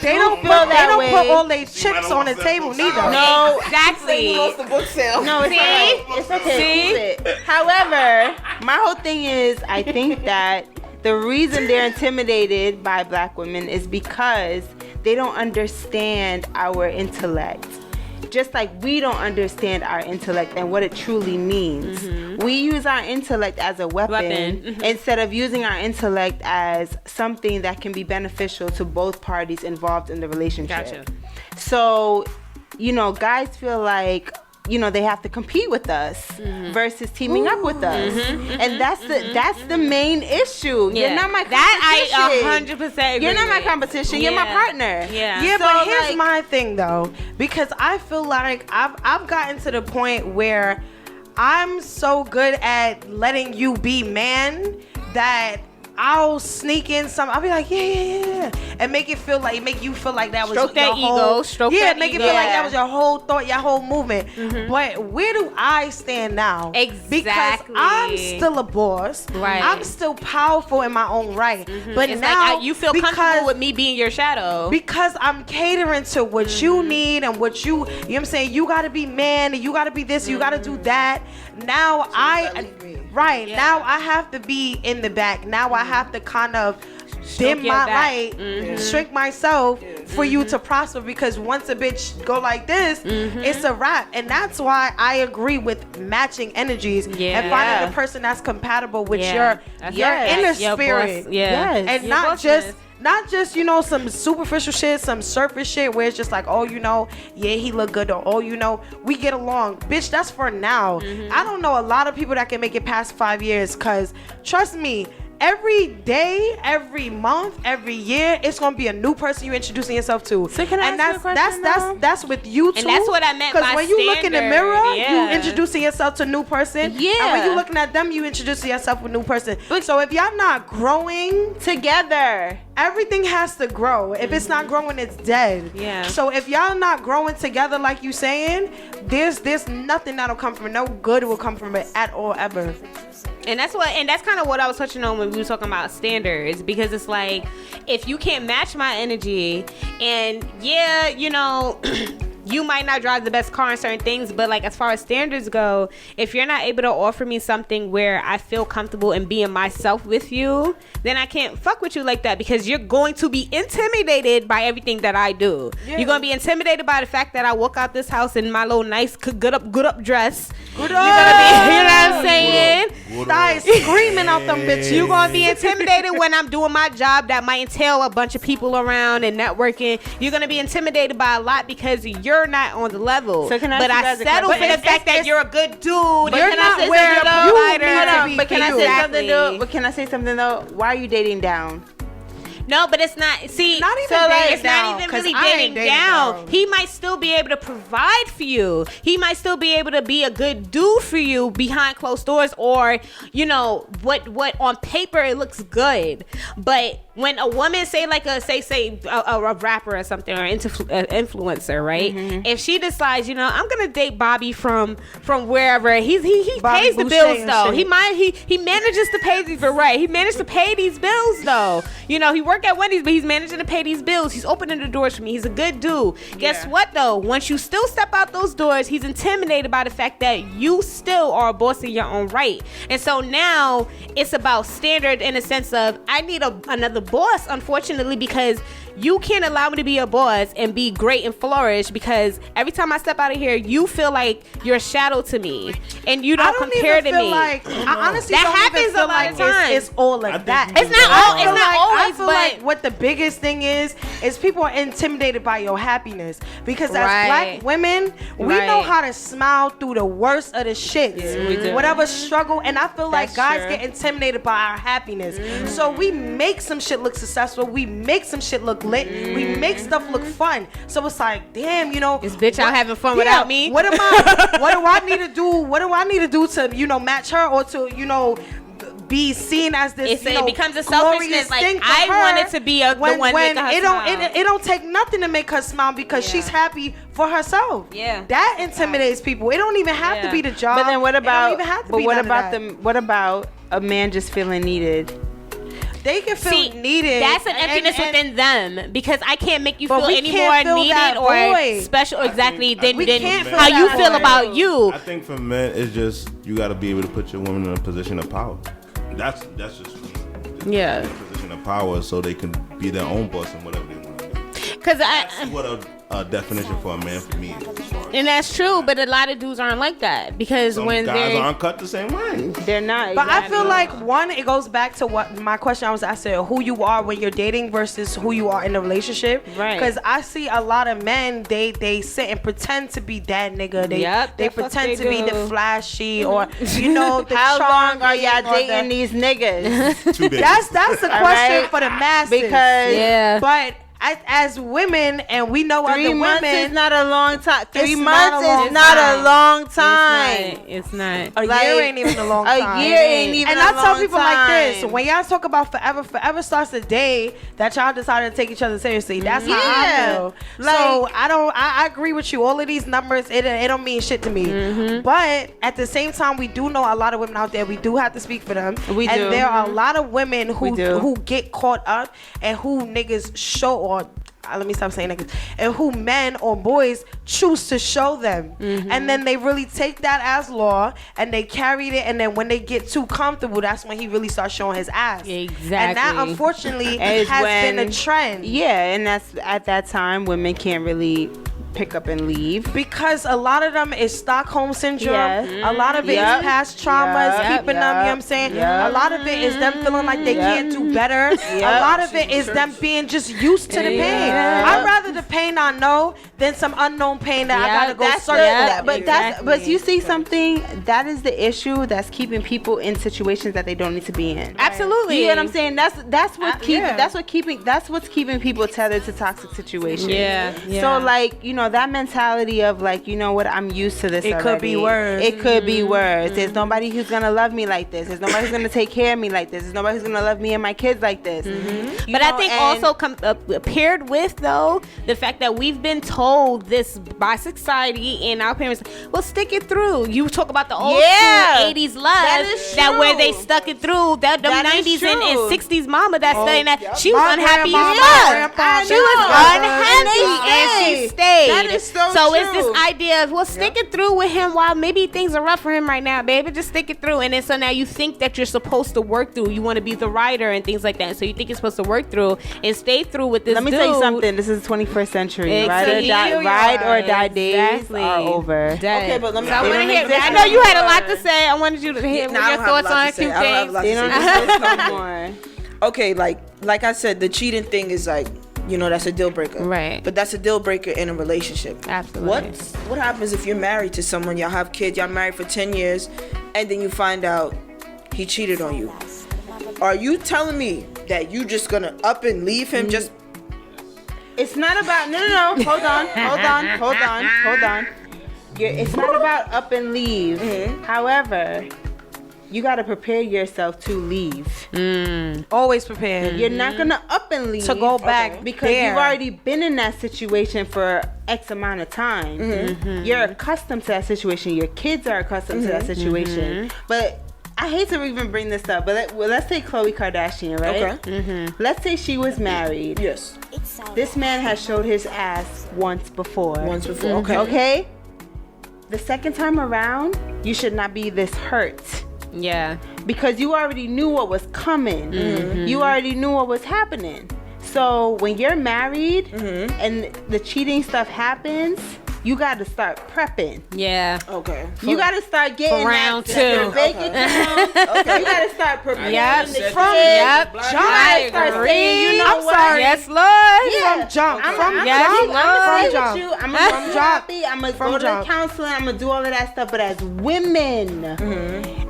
they don't put all their chips on the table neither. No, exactly. No, it's okay. See? However, my whole thing is, I think that the reason they're intimidated by black women is because they don't understand our intellect. Just like we don't understand our intellect and what it truly means. We use our intellect as a weapon. Instead of using our intellect as something that can be beneficial to both parties involved in the relationship. Gotcha. So, you know, guys feel like, you know, they have to compete with us versus teaming up with us. And that's the main issue. Yeah. You're not my competition. That I 100% agree. You're not my competition. You're my partner. Yeah, so but here's my thing though, because I feel like I've gotten to the point where I'm so good at letting you be man that I'll sneak in some. I'll be like, yeah, and make you feel like that was stroke that your whole, ego. Stroke yeah, that make ego. it feel like that was your whole thought, your whole movement. But where do I stand now? Exactly. Because I'm still a boss. Right. I'm still powerful in my own right. But it's now like you feel comfortable with me being your shadow because I'm catering to what you need and what you know what I'm saying. You got to be man and you got to be this. You got to do that. Now now I have to be in the back. Now I have to kind of dim my light, shrink myself for you to prosper, because once a bitch go like this, it's a wrap. And that's why I agree with matching energies and finding the person that's compatible with your inner spirit. And not just, you know, some superficial shit, some surface shit where it's just like, oh, you know, yeah, he look good, or oh, you know, we get along. Bitch, that's for now. I don't know a lot of people that can make it past 5 years, because trust me, every day, every month, every year, it's gonna be a new person you're introducing yourself to. So can I and ask you a question, that's with you too. And that's what I meant by because when you look in the mirror, yeah. you introducing yourself to a new person. And when you looking at them, you introducing yourself to a new person. So if y'all not growing together, everything has to grow. If it's not growing, it's dead. Yeah. So if y'all not growing together, like you saying, there's nothing that'll come from it. No good will come from it at all, ever. And that's kind of what I was touching on when we were talking about standards, because it's like, if you can't match my energy, and yeah, you know, you might not drive the best car in certain things, but like as far as standards go, if you're not able to offer me something where I feel comfortable in being myself with you, then I can't fuck with you like that, because you're going to be intimidated by everything that I do. Yeah. You're gonna be intimidated by the fact that I walk out this house in my little nice good up dress. You're gonna be, you know what I'm saying? Start screaming out them bitches. You're gonna be intimidated when I'm doing my job that might entail a bunch of people around and networking. You're gonna be intimidated by a lot because you're not on the level. So can I but I settle for the fact that you're a good dude. You're not where you need to be. But can I say something though? But can I say something though? Why are you dating down? No, but it's not. See, not even so dating it's down, not even really dating down. He might still be able to provide for you. He might still be able to be a good dude for you behind closed doors, or you know what on paper it looks good. But when a woman say like a rapper or something, or influencer, right? Mm-hmm. If she decides, you know, I'm gonna date Bobby from wherever, he pays the bills though. He manages to pay these, right? He managed to pay these bills though. You know, he worked at Wendy's, but he's managing to pay these bills. He's opening the doors for me. He's a good dude. Guess what though? Once you still step out those doors, he's intimidated by the fact that you still are a boss in your own right. And so now it's about standard in the sense of I need another boss, unfortunately, because you can't allow me to be a boss and be great and flourish, because every time I step out of here, you feel like you're a shadow to me and you don't compare to me. Like, I honestly that don't happens even feel a lot like of times. It's all like that. It's not always, I feel but like what the biggest thing is people are intimidated by your happiness, because as black women, we know how to smile through the worst of the shits. Yeah, we do. Whatever struggle, and I feel like guys get intimidated by our happiness. So we make some shit look successful. We make some shit look lit. We make stuff look fun. So it's like, damn, you know, this bitch out having fun without me. What do I need to do? What do I need to do to, you know, match her, or to, you know, be seen as this, it becomes a selfishness. Like I wanted to be the one making her smile. It don't take nothing to make her smile, because she's happy for herself. Yeah, that intimidates people. It don't even have to be the job. But then what about? What about a man just feeling needed? They can feel needed. That's an emptiness within them, because I can't make you feel any more needed or special exactly than how you feel about you. I think for men, it's just you got to be able to put your woman in a position of power. That's just yeah. In a position of power, so they can be their own boss and whatever they want to do. Because that's what a definition for a man for me is. And that's true, but a lot of dudes aren't like that, because some when guys aren't cut the same way. They're not. But I feel like it goes back to what my question I was asking: who you are when you're dating versus who you are in a relationship. Right. Because I see a lot of men, they sit and pretend to be that nigga. They pretend to be the flashy, or you know, the how long are y'all dating these niggas? 2 days. That's the question for the masses. Because but as women, and we know other women, 3 months is not a long time. 3 months is not a long time. It's not. A year ain't even a long time. A year ain't even a long time. And I tell people like this: when y'all talk about forever starts the day that y'all decided to take each other seriously. That's how I feel. Like, so I agree with you. All of these numbers, it don't mean shit to me. Mm-hmm. But at the same time, we do know a lot of women out there. We do have to speak for them. We do. And there are a lot of women who get caught up, and who niggas show, or let me stop saying niggas, and who men or boys choose to show them. Mm-hmm. And then they really take that as law, and they carried it, and then when they get too comfortable, that's when he really starts showing his ass. Exactly. And that, unfortunately, has been a trend. Yeah, and that's at that time women can't really pick up and leave, because a lot of them is Stockholm syndrome. A lot of it is past traumas keeping them, you know what I'm saying? A lot of it is them feeling like they can't do better. A lot of it is them being just used to the pain. I'd rather the pain I know than some unknown pain that I gotta go search for. But you see something, that is the issue that's keeping people in situations that they don't need to be in. Absolutely. You know what I'm saying? That's what's keeping people tethered to toxic situations. Yeah. So like, you know, that mentality of like, you know what, I'm used to this already. Could be worse. It could be worse. There's nobody who's gonna love me like this. There's nobody who's gonna take care of me like this. There's nobody who's gonna love me and my kids like this. But I think also paired with though the fact that we've been told this by society and our parents, well, stick it through. You talk about the old school 80s love that where they stuck it through, that the 90s and 60s mama that's saying that she was unhappy as fuck. She was unhappy and she stayed. That is so it's true. this idea of, well, stick it through with him while maybe things are rough for him right now, baby. Just stick it through. And then so now you think that you're supposed to work through. You want to be the rider and things like that. So you think you're supposed to work through and stay through with this Let me dude. tell you something. This is the 21st century. Exactly. Ride or die days are over. Dead. Okay, but let me. So I want to hear. I know you had a lot to say. I wanted you to hear Nah, I your don't have a thoughts lot on a to say. few I don't have a things. lot They to don't say. exist no more. Okay, like I said, the cheating thing is like, you know, that's a deal breaker. Right. But that's a deal breaker in a relationship. Absolutely. What happens if you're married to someone, y'all have kids, y'all married for 10 years, and then you find out he cheated on you? Are you telling me that you just gonna up and leave him just? It's not about no. Hold on. It's not about up and leave. However, you got to prepare yourself to leave. Always prepared. You're not gonna up and leave To go back because there. you've already been in that situation for X amount of time. You're accustomed to that situation. Your kids are accustomed to that situation. But I hate to even bring this up, but let's say Khloe Kardashian, right? Okay. Let's say she was married. Yes. This man has showed his ass once before. Okay. Okay? The second time around, you should not be this hurt. Yeah. Because you already knew what was coming. You already knew what was happening. So when you're married and the cheating stuff happens, you got to start prepping. Yeah. Okay. You got to start getting For round that two. bank account. You got to start preparing. Yep. the kids. Yep. You gotta start saying, you know I'm what? sorry. Yes, Lord. Yeah. From jump. I'm From gonna yes, jump. stay with From you. jump. I'm gonna be jump. happy. I'm gonna From go to jump. counseling. I'm gonna do all of that stuff. But as women,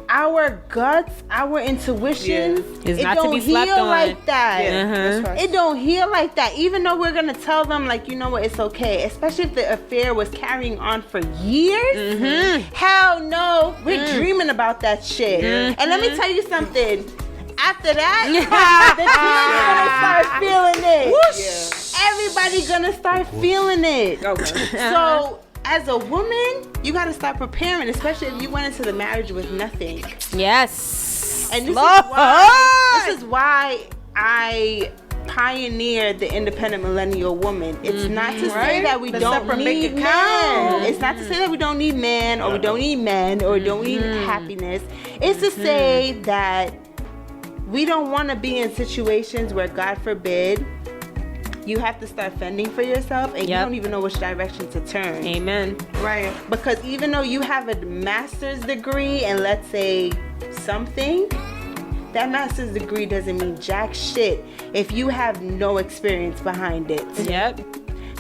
our guts, our intuition, Is it not to don't be slept heal on. like that. That's right. It don't heal like that. Even though we're gonna tell them, like, you know what, it's okay. Especially if the affair was carrying on for years. Hell no, we're dreaming about that shit. And let me tell you something. After that, the kids gonna start feeling it. Everybody gonna start feeling it. Okay. So as a woman, you gotta start preparing, especially if you went into the marriage with nothing. Yes. And this Lord. is why I pioneered the independent millennial woman. It's not to say that we The don't separate need bank account. men. It's not to say that we don't need men or we don't need men or don't need happiness. It's to say that we don't want to be in situations where, God forbid, you have to start fending for yourself and you Yep. don't even know which direction to turn. Amen. Right. Because even though you have a master's degree and let's say something, that master's degree doesn't mean jack shit if you have no experience behind it. Yep.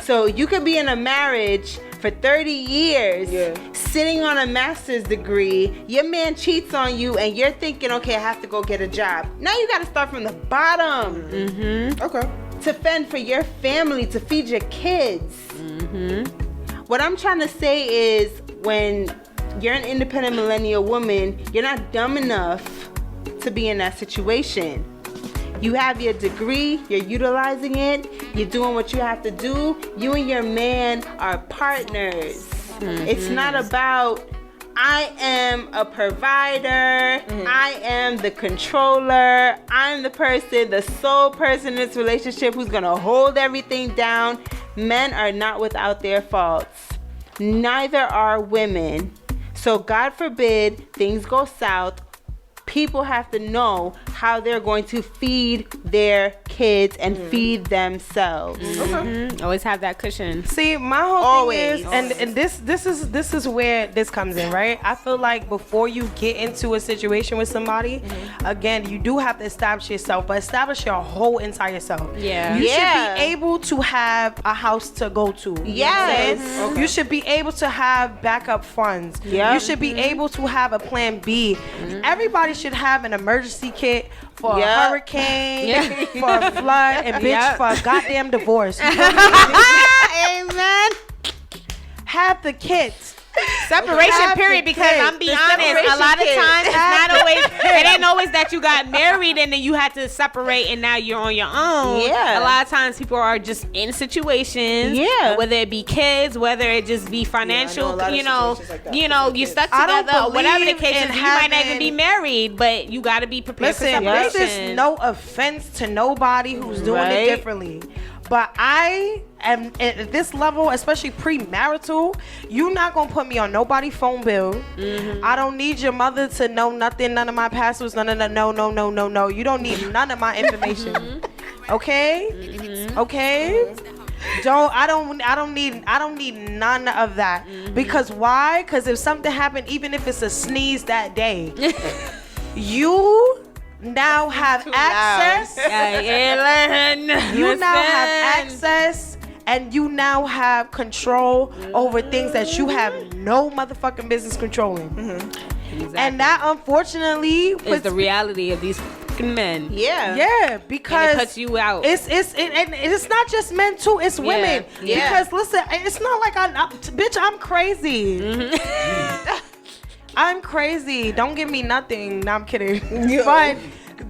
So you could be in a marriage for 30 years, Yeah. sitting on a master's degree, your man cheats on you and you're thinking, okay, I have to go get a job. Now you got to start from the bottom Okay. to fend for your family, to feed your kids. What I'm trying to say is when you're an independent millennial woman, you're not dumb enough to be in that situation. You have your degree, you're utilizing it, you're doing what you have to do. You and your man are partners. It's not about, I am a provider, I am the controller, I'm the person, the sole person in this relationship who's gonna hold everything down. Men are not without their faults. Neither are women. So God forbid things go south. People have to know how they're going to feed their kids and feed themselves. Always have that cushion. See, my whole Always. thing is, and this is where this comes in, right? I feel like before you get into a situation with somebody, again, you do have to establish yourself, but establish your whole entire self. Yeah. You Yeah. should be able to have a house to go to. You know what I'm Yes. saying? You should be able to have backup funds. Yep. You should be able to have a plan B. Everybody should have an emergency kit for Yep. a hurricane, for a flood, and bitch, Yep. for a goddamn divorce. Amen. Have the kits. Separation Have period, the because kids. I'm being The honest, a separation lot of kid. times it's not always, it ain't always that you got married and then you had to separate and now you're on your own. Yeah. A lot of times people are just in situations, Yeah. whether it be kids, whether it just be financial, a lot of you know, situations like that. you know, you stuck I don't together or whatever the believe case in is. You might not even having- be married, but you got to be prepared Listen, for this separation. is no offense to nobody who's doing Right. it differently. But I am at this level, especially premarital, you're not gonna put me on nobody's phone bill. I don't need your mother to know nothing, none of my passwords, no. You don't need none of my information. Okay? Okay? I don't need none of that. Because why? Because if something happened, even if it's a sneeze that day, you now have access. You now have access, and you now have control over things that you have no motherfucking business controlling. Exactly. And that, unfortunately, is the reality of these men. Yeah, because and it cuts you out. It's not just men too. It's women. Because listen, it's not like I'm crazy. I'm crazy. Don't give me nothing. No, I'm kidding. But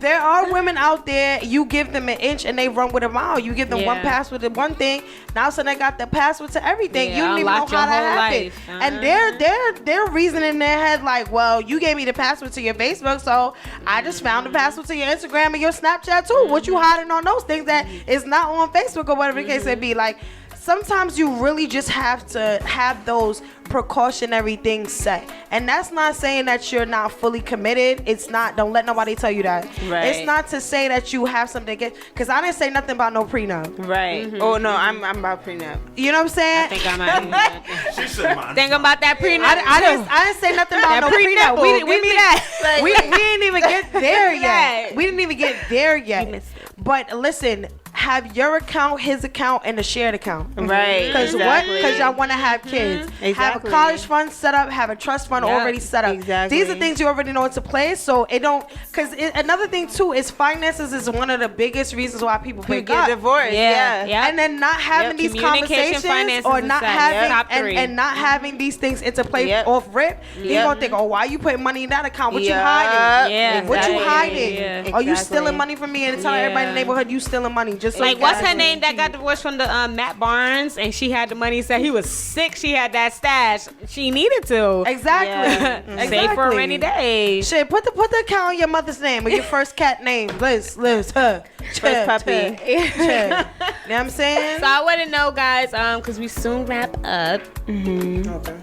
there are women out there, you give them an inch and they run with a mile. You give them one password to one thing, now so they got the password to everything. You don't even know how that happened. And they're reasoning in their head like, well, you gave me the password to your Facebook, so I just found the password to your Instagram and your Snapchat too. What you hiding on those things that is not on Facebook or whatever the case may be? Like, sometimes you really just have to have those precautionary things set. And that's not saying that you're not fully committed. It's not. Don't let nobody tell you that. Right. It's not to say that you have something against, because I didn't say nothing about no prenup. Right. Oh, no, I'm about prenup. You know what I'm saying? I think I might. She said mine. Think about that prenup. I didn't say nothing about no prenup. We didn't even get there yet. We didn't even get there yet. But listen, have your account, his account, and a shared account. Right. Because exactly. Because y'all want to have kids. Exactly. Have a college fund set up, have a trust fund already set up. Exactly. These are things you already know into place, so it don't, because another thing too is finances is one of the biggest reasons why people break get up. divorced. Yeah. And then not having these conversations or not having and not having these things into play off rip, you gonna think, oh, why you putting money in that account? What you hiding? Yeah. What you hiding? Yeah. Are you stealing money from me and telling everybody in the neighborhood you stealing money? Just like, what's her name that got divorced from the Matt Barnes, and she had the money, said he was sick, she had that stash, she needed to exactly save for a rainy day. Shit, put the account on your mother's name or your first cat name. Liz, first puppy. You know what I'm saying? So I want to know, guys, because we soon wrap up. Okay.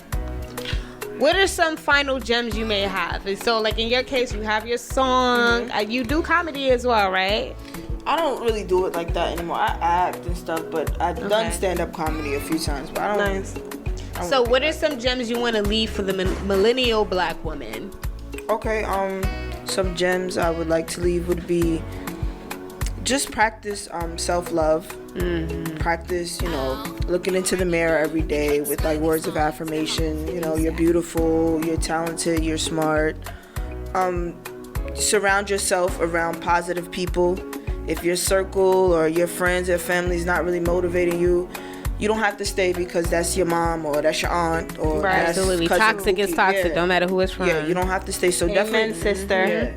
What are some final gems you may have? And so, like in your case, you have your song. You do comedy as well, right? I don't really do it like that anymore. I act and stuff, but I've done stand-up comedy a few times. But I don't. So, what are some gems you want to leave for the millennial black woman? Okay, some gems I would like to leave would be just practice self-love. Practice, looking into the mirror every day with like words of affirmation. You're beautiful, you're talented, you're smart. Surround yourself around positive people. If your circle or your friends or family is not really motivating you, you don't have to stay because that's your mom or that's your aunt or that's absolutely toxic is toxic. Don't matter who it's from. Yeah, you don't have to stay. So Amen, definitely, sister.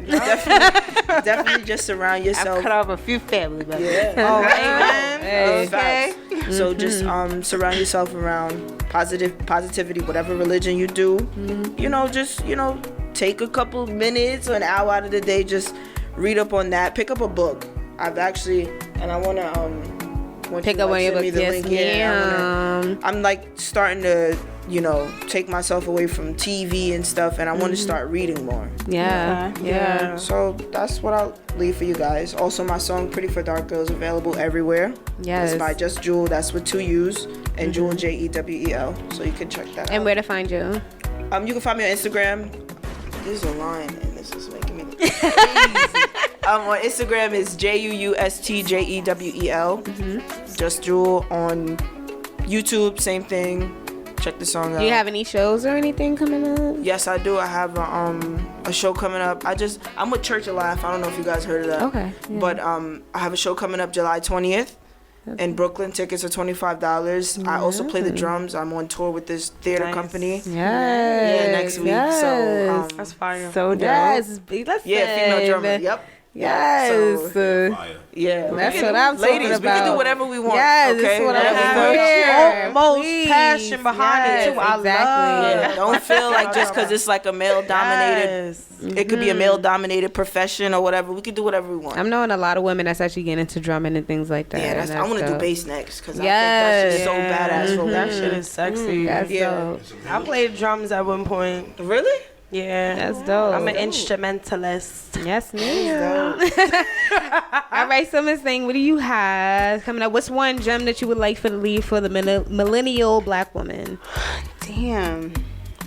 Definitely just surround yourself. I've cut off a few family members. Amen. Okay. So just surround yourself around positivity, whatever religion you do. Just take a couple minutes or an hour out of the day, just read up on that. Pick up a book. I've actually, and I want to pick up one of your books. Yes, I'm like starting to, take myself away from TV and stuff, and I want to start reading more. Yeah. So that's what I'll leave for you guys. Also, my song "Pretty for Dark Girl" is available everywhere. Yes. It's by Juus Jewel. That's with 2 U's and Jewel Jewel. So you can check that out. And where to find you? You can find me on Instagram. There's a line, and this is making me look crazy. On Instagram is JUUSTJEWEL. Juus Jewel. On YouTube, same thing. Check the song out. Do you have any shows or anything coming up? Yes, I do. I have a show coming up. I'm with Church of Life. I don't know if you guys heard of that. Okay. Yeah. But I have a show coming up July 20th. In Brooklyn, tickets are $25. I also play the drums. I'm on tour with this theater company. Yes. Next week. So that's fire. So dope. Yes. Listen. female drummer. Yep. Yes. Fire. Yeah, That's what I'm talking ladies, about. we can do whatever we want. Yes, okay? that's what I Whatever have we want. here. Most passion behind it too. I exactly. love. Yeah, don't feel like just because it's like a male-dominated, it could be a male-dominated profession or whatever. We could do whatever we want. I'm knowing a lot of women that's actually getting into drumming and things like that. Yeah, and I want to do dope. bass next because I Yes. think that's just so badass for That women. shit is sexy. That's Yeah. dope. I played drums at one point. Really? Yeah, That's dope. I'm an instrumentalist. Yes, ma'am. All right, so Miss Thing, what do you have coming up? What's one gem that you would like for the lead for the millennial black woman? Damn.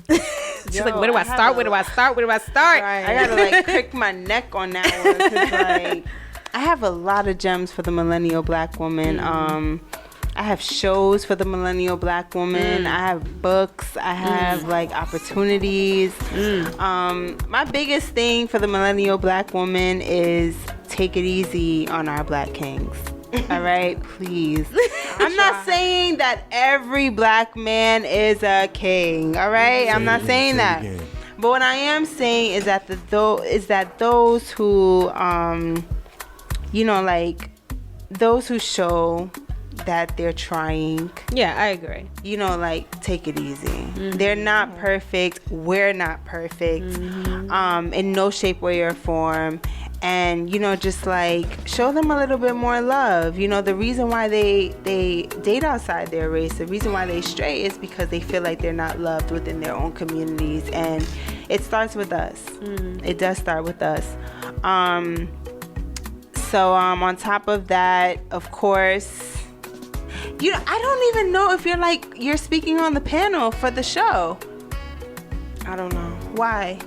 She's like, where do I start? Where do I start? Where do I start? I gotta like crick my neck on that one because like I have a lot of gems for the millennial black woman. I have shows for the millennial black woman. I have books. I have like opportunities. My biggest thing for the millennial black woman is take it easy on our black kings. All right, please. I'm not saying that every black man is a king. All right, I'm not saying that. But what I am saying is that those who, you know, like those who show that they're trying. Yeah, I agree. You know, like take it easy. They're not perfect. We're not perfect. In no shape, way, or form. And you know, just like show them a little bit more love. You know, the reason why they date outside their race, the reason why they stray is because they feel like they're not loved within their own communities, and it starts with us. It does start with us. So on top of that, of course, you know, I don't even know if you're speaking on the panel for the show. I don't know. Why?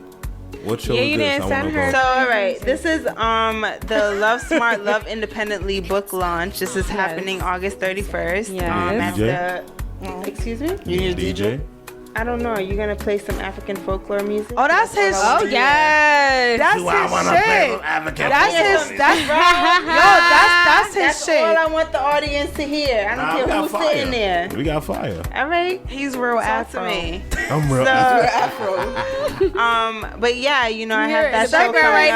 What show Yeah, is you this? didn't I send wanna her. go. So, all right, this is the Love Smart, Love Independently book launch. This is happening August 31st. Yes. At DJ? the, excuse me? You need a DJ? I don't know. Are you gonna play some African folklore music? Oh, that's his. Oh, yes. That's Do I his wanna play shit. some African That's folklore his. music? That's his That's shit. all I want the audience to hear. I Nah, don't we care got who's fire. sitting there. We got fire. All right, He's real talk Afro. to me. I'm real. But yeah, you know, I have that Is that show girl coming right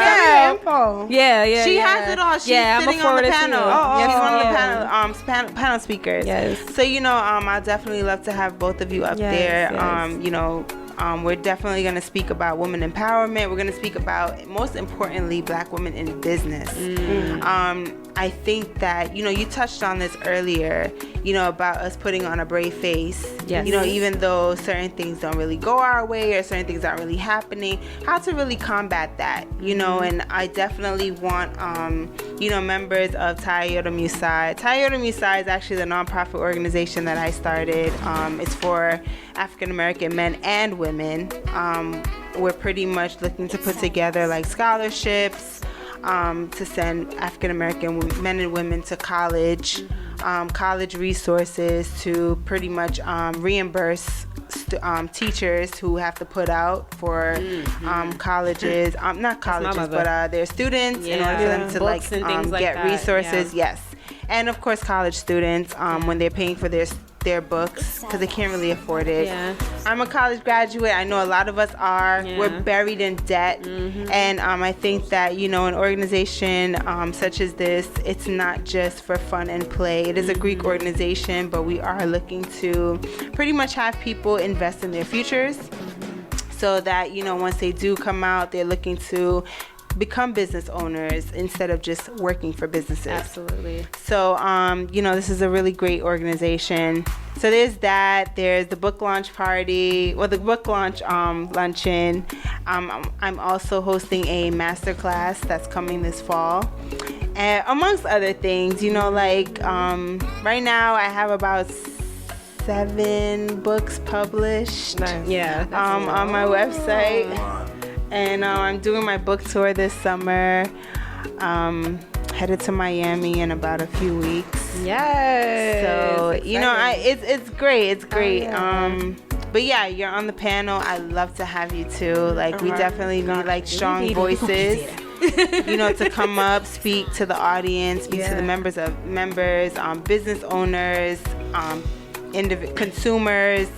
up. now? Yeah. She has it all. She's yeah, sitting on the panel. Yes, She's one of the ma'am. panel speakers. Yes. So you know, I'll definitely love to have both of you up Yes, there. yes. You know, we're definitely going to speak about women empowerment. We're going to speak about, most importantly, black women in business. I think that, you know, you touched on this earlier, you know, about us putting on a brave face. Yes. You know, even though certain things don't really go our way or certain things aren't really happening, how to really combat that, you know, and I definitely want, you know, members of Toyota Musai. Toyota Musai is actually the nonprofit organization that I started. It's for African American men and women. We're pretty much looking to put together like scholarships to send African American men and women to college, college resources to pretty much reimburse teachers who have to put out for colleges, not colleges, but their students in order for them to Books and things like get that, resources. Yes, and of course college students when they're paying for their books because they can't really afford it. Yeah. I'm a college graduate. I know a lot of us are. Yeah. We're buried in debt. And I think that, you know, an organization such as this, it's not just for fun and play. It is a Greek organization, but we are looking to pretty much have people invest in their futures so that, you know, once they do come out, they're looking to become business owners instead of just working for businesses. Absolutely. So, you know, this is a really great organization. So there's that. There's the book launch party, or the book launch luncheon. I'm also hosting a masterclass that's coming this fall. And amongst other things, you know, like right now I have about 7 books published Yeah. on my website. And I'm doing my book tour this summer. Headed to Miami in about a few weeks. Yes. So you know, it's great. It's great. yeah. But yeah, you're on the panel. I'd love to have you too. Like we definitely need like strong voices. You know, to come up, speak to the audience, speak to the members, business owners, consumers.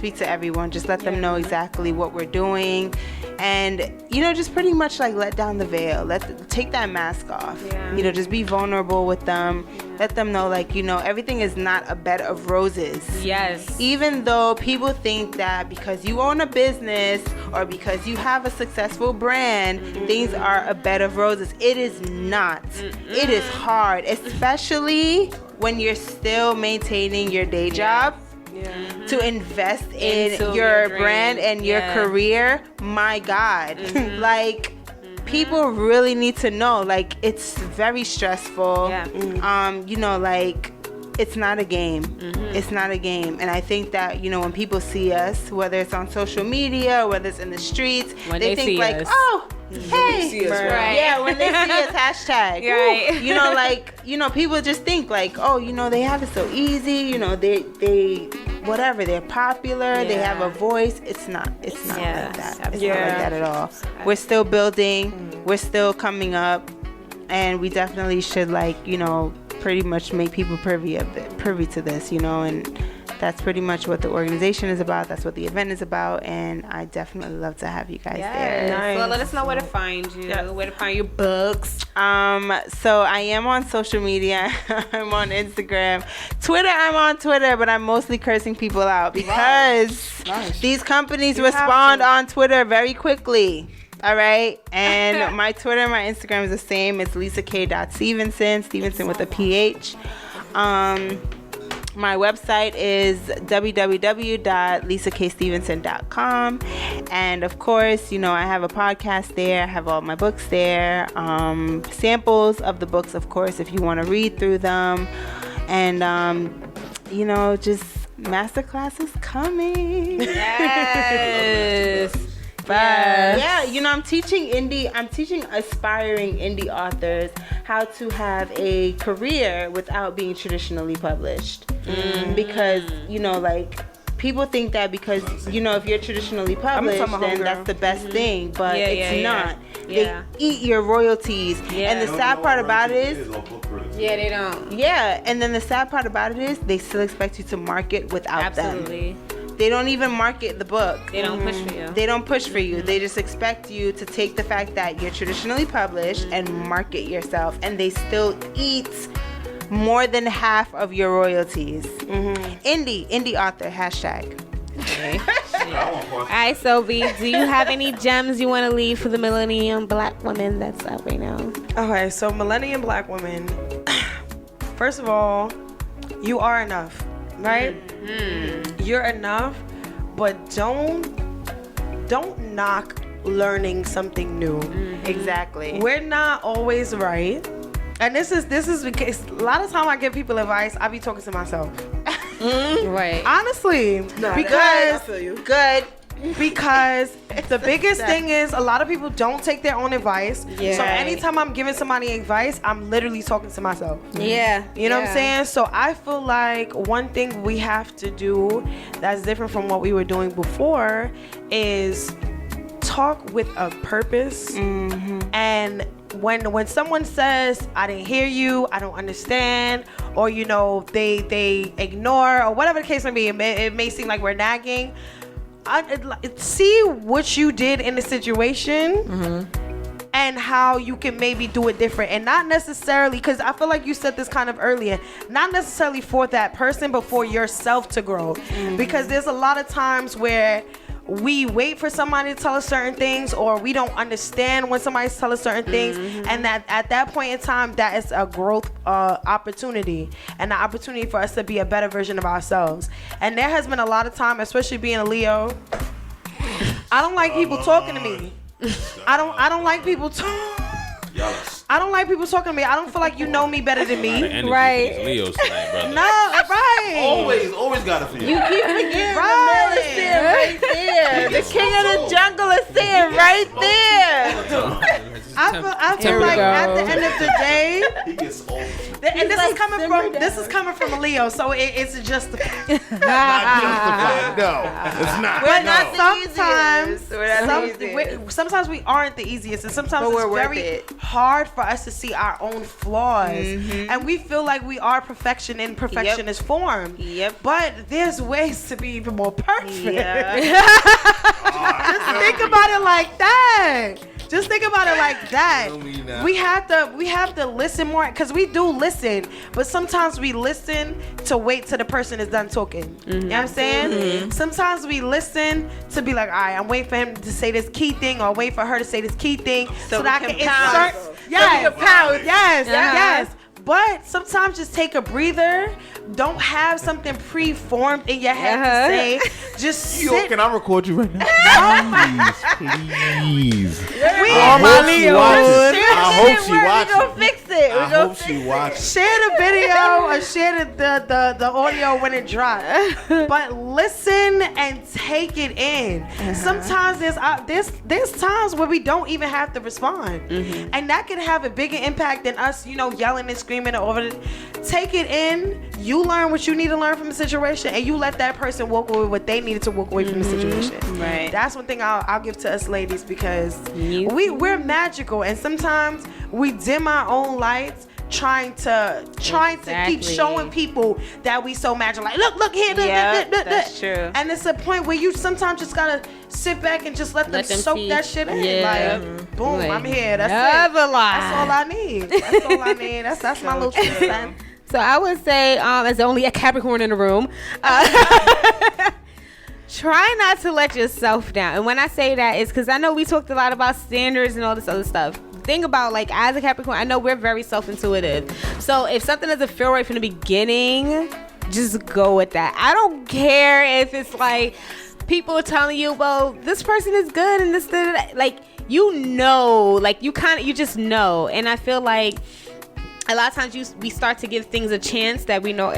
speak to everyone. Just let them know exactly what we're doing. And, just pretty much like let down the veil. Take that mask off. Yeah. Just be vulnerable with them. Let them know, like, everything is not a bed of roses. Yes. Even though people think that because you own a business or because you have a successful brand, things are a bed of roses. It is not. It is hard, especially when you're still maintaining your day job. Yeah. To invest in your brand and your career. My God. Like, people really need to know, like, it's very stressful. Like, it's not a game. It's not a game. And I think that, when people see us, whether it's on social media or whether it's in the streets, when they think like, us. oh, hey. Right. Yeah, when they see us, hashtag. Right. People just think like, oh, they have it so easy. They whatever, they're popular, they have a voice. It's not like that. It's not like that at all. We're still building, we're still coming up, and we definitely should, like, pretty much make people privy to this, and that's pretty much what the organization is about. That's what the event is about, and I definitely love to have you guys there. Nice. Well, let us know where to find you, where to find your books. So I am on social media. I'm on Instagram, Twitter. I'm on Twitter, but I'm mostly cursing people out because these companies respond on Twitter very quickly. All right, and my Twitter and my Instagram is the same. It's LisaK.Stephenson, Stephenson with a PH. My website is www.lisakstephenson.com, and of course, I have a podcast there. I have all my books there, samples of the books, of course, if you want to read through them, and just masterclasses coming. Yes. I'm teaching aspiring indie authors how to have a career without being traditionally published. Because, like, people think that because, if you're traditionally published, then that's the best thing, but it's not. They eat your royalties. And the sad part about it is, they don't. Yeah, and then the sad part about it is they still expect you to market without them. They don't even market the book. They don't push for you. They don't push for you. They just expect you to take the fact that you're traditionally published and market yourself, and they still eat more than half of your royalties. Indie author, hashtag. Okay. All right, so B, do you have any gems you want to leave for the millennium black woman that's out right now? Okay, so millennium black women, first of all, you are enough, right? You're enough, but don't knock learning something new. Exactly. We're not always right, and this is because a lot of time I give people advice, I be talking to myself. Right. Honestly, I feel you. Good. Because the biggest thing is a lot of people don't take their own advice. Yeah. So anytime I'm giving somebody advice, I'm literally talking to myself. Yeah. You know what I'm saying? So I feel like one thing we have to do that's different from what we were doing before is talk with a purpose. And when someone says, I didn't hear you, I don't understand, or they ignore, or whatever the case may be, it may seem like we're nagging. See what you did in the situation and how you can maybe do it different, and not necessarily, because I feel like you said this kind of earlier, not necessarily for that person but for yourself to grow. Because there's a lot of times where we wait for somebody to tell us certain things, or we don't understand when somebody's telling us certain things, and that at that point in time, that is a growth opportunity, and an opportunity for us to be a better version of ourselves. And there has been a lot of time, especially being a Leo, I don't like people talking to me. I don't like people I don't like people talking to me. I don't feel like you know me better than me. Right. Leos tonight, brother. No, right. Always gotta feel. You keep forgetting the male is sitting right there. The king of the jungle is sitting right there. I feel like at the end of the day, He gets old. And this is coming from a Leo, so it's just Not justified. No, it's not. But We're not sometimes we aren't the easiest, and sometimes But it's we're very hard for us to see our own flaws, and we feel like we are perfection in perfectionist form. Yep. But there's ways to be even more perfect. Yeah. Just think about it like that. Just think about it like that. We have to listen more, because we do listen, but sometimes we listen to wait till the person is done talking. You know what I'm saying? Sometimes we listen to be like, all right, I'm waiting for him to say this key thing, or wait for her to say this key thing, so that I can insert. Yes. But sometimes just take a breather. Don't have something pre-formed in your head to say. Just sit. Can I record you right now? Please. I hope she watches. We're gonna fix it. I hope she watches. Share the video or share the audio when it drops. But listen and take it in. Sometimes there's times where we don't even have to respond, and that can have a bigger impact than us, yelling and screaming over it. Take it in. You learn what you need to learn from the situation, and you let that person walk away what they needed to walk away from the situation. Right. That's one thing I'll give to us ladies, because we're magical, and sometimes we dim our own lights trying to keep showing people that we so magical. Like, look here, look. That's true. And it's a point where you sometimes just gotta sit back and just let them soak that shit in. Yeah. Like, boom, I'm here. That's Never it. lie. That's all I need. That's all I need. That's my little 2 cents. So I would say, as only a Capricorn in the room, try not to let yourself down. And when I say that, it's because I know we talked a lot about standards and all this other stuff. Think about, like, as a Capricorn, I know we're very self-intuitive. So if something doesn't feel right from the beginning, just go with that. I don't care if it's like people telling you, well, this person is good and this, like, you just know. And I feel like a lot of times we start to give things a chance that we know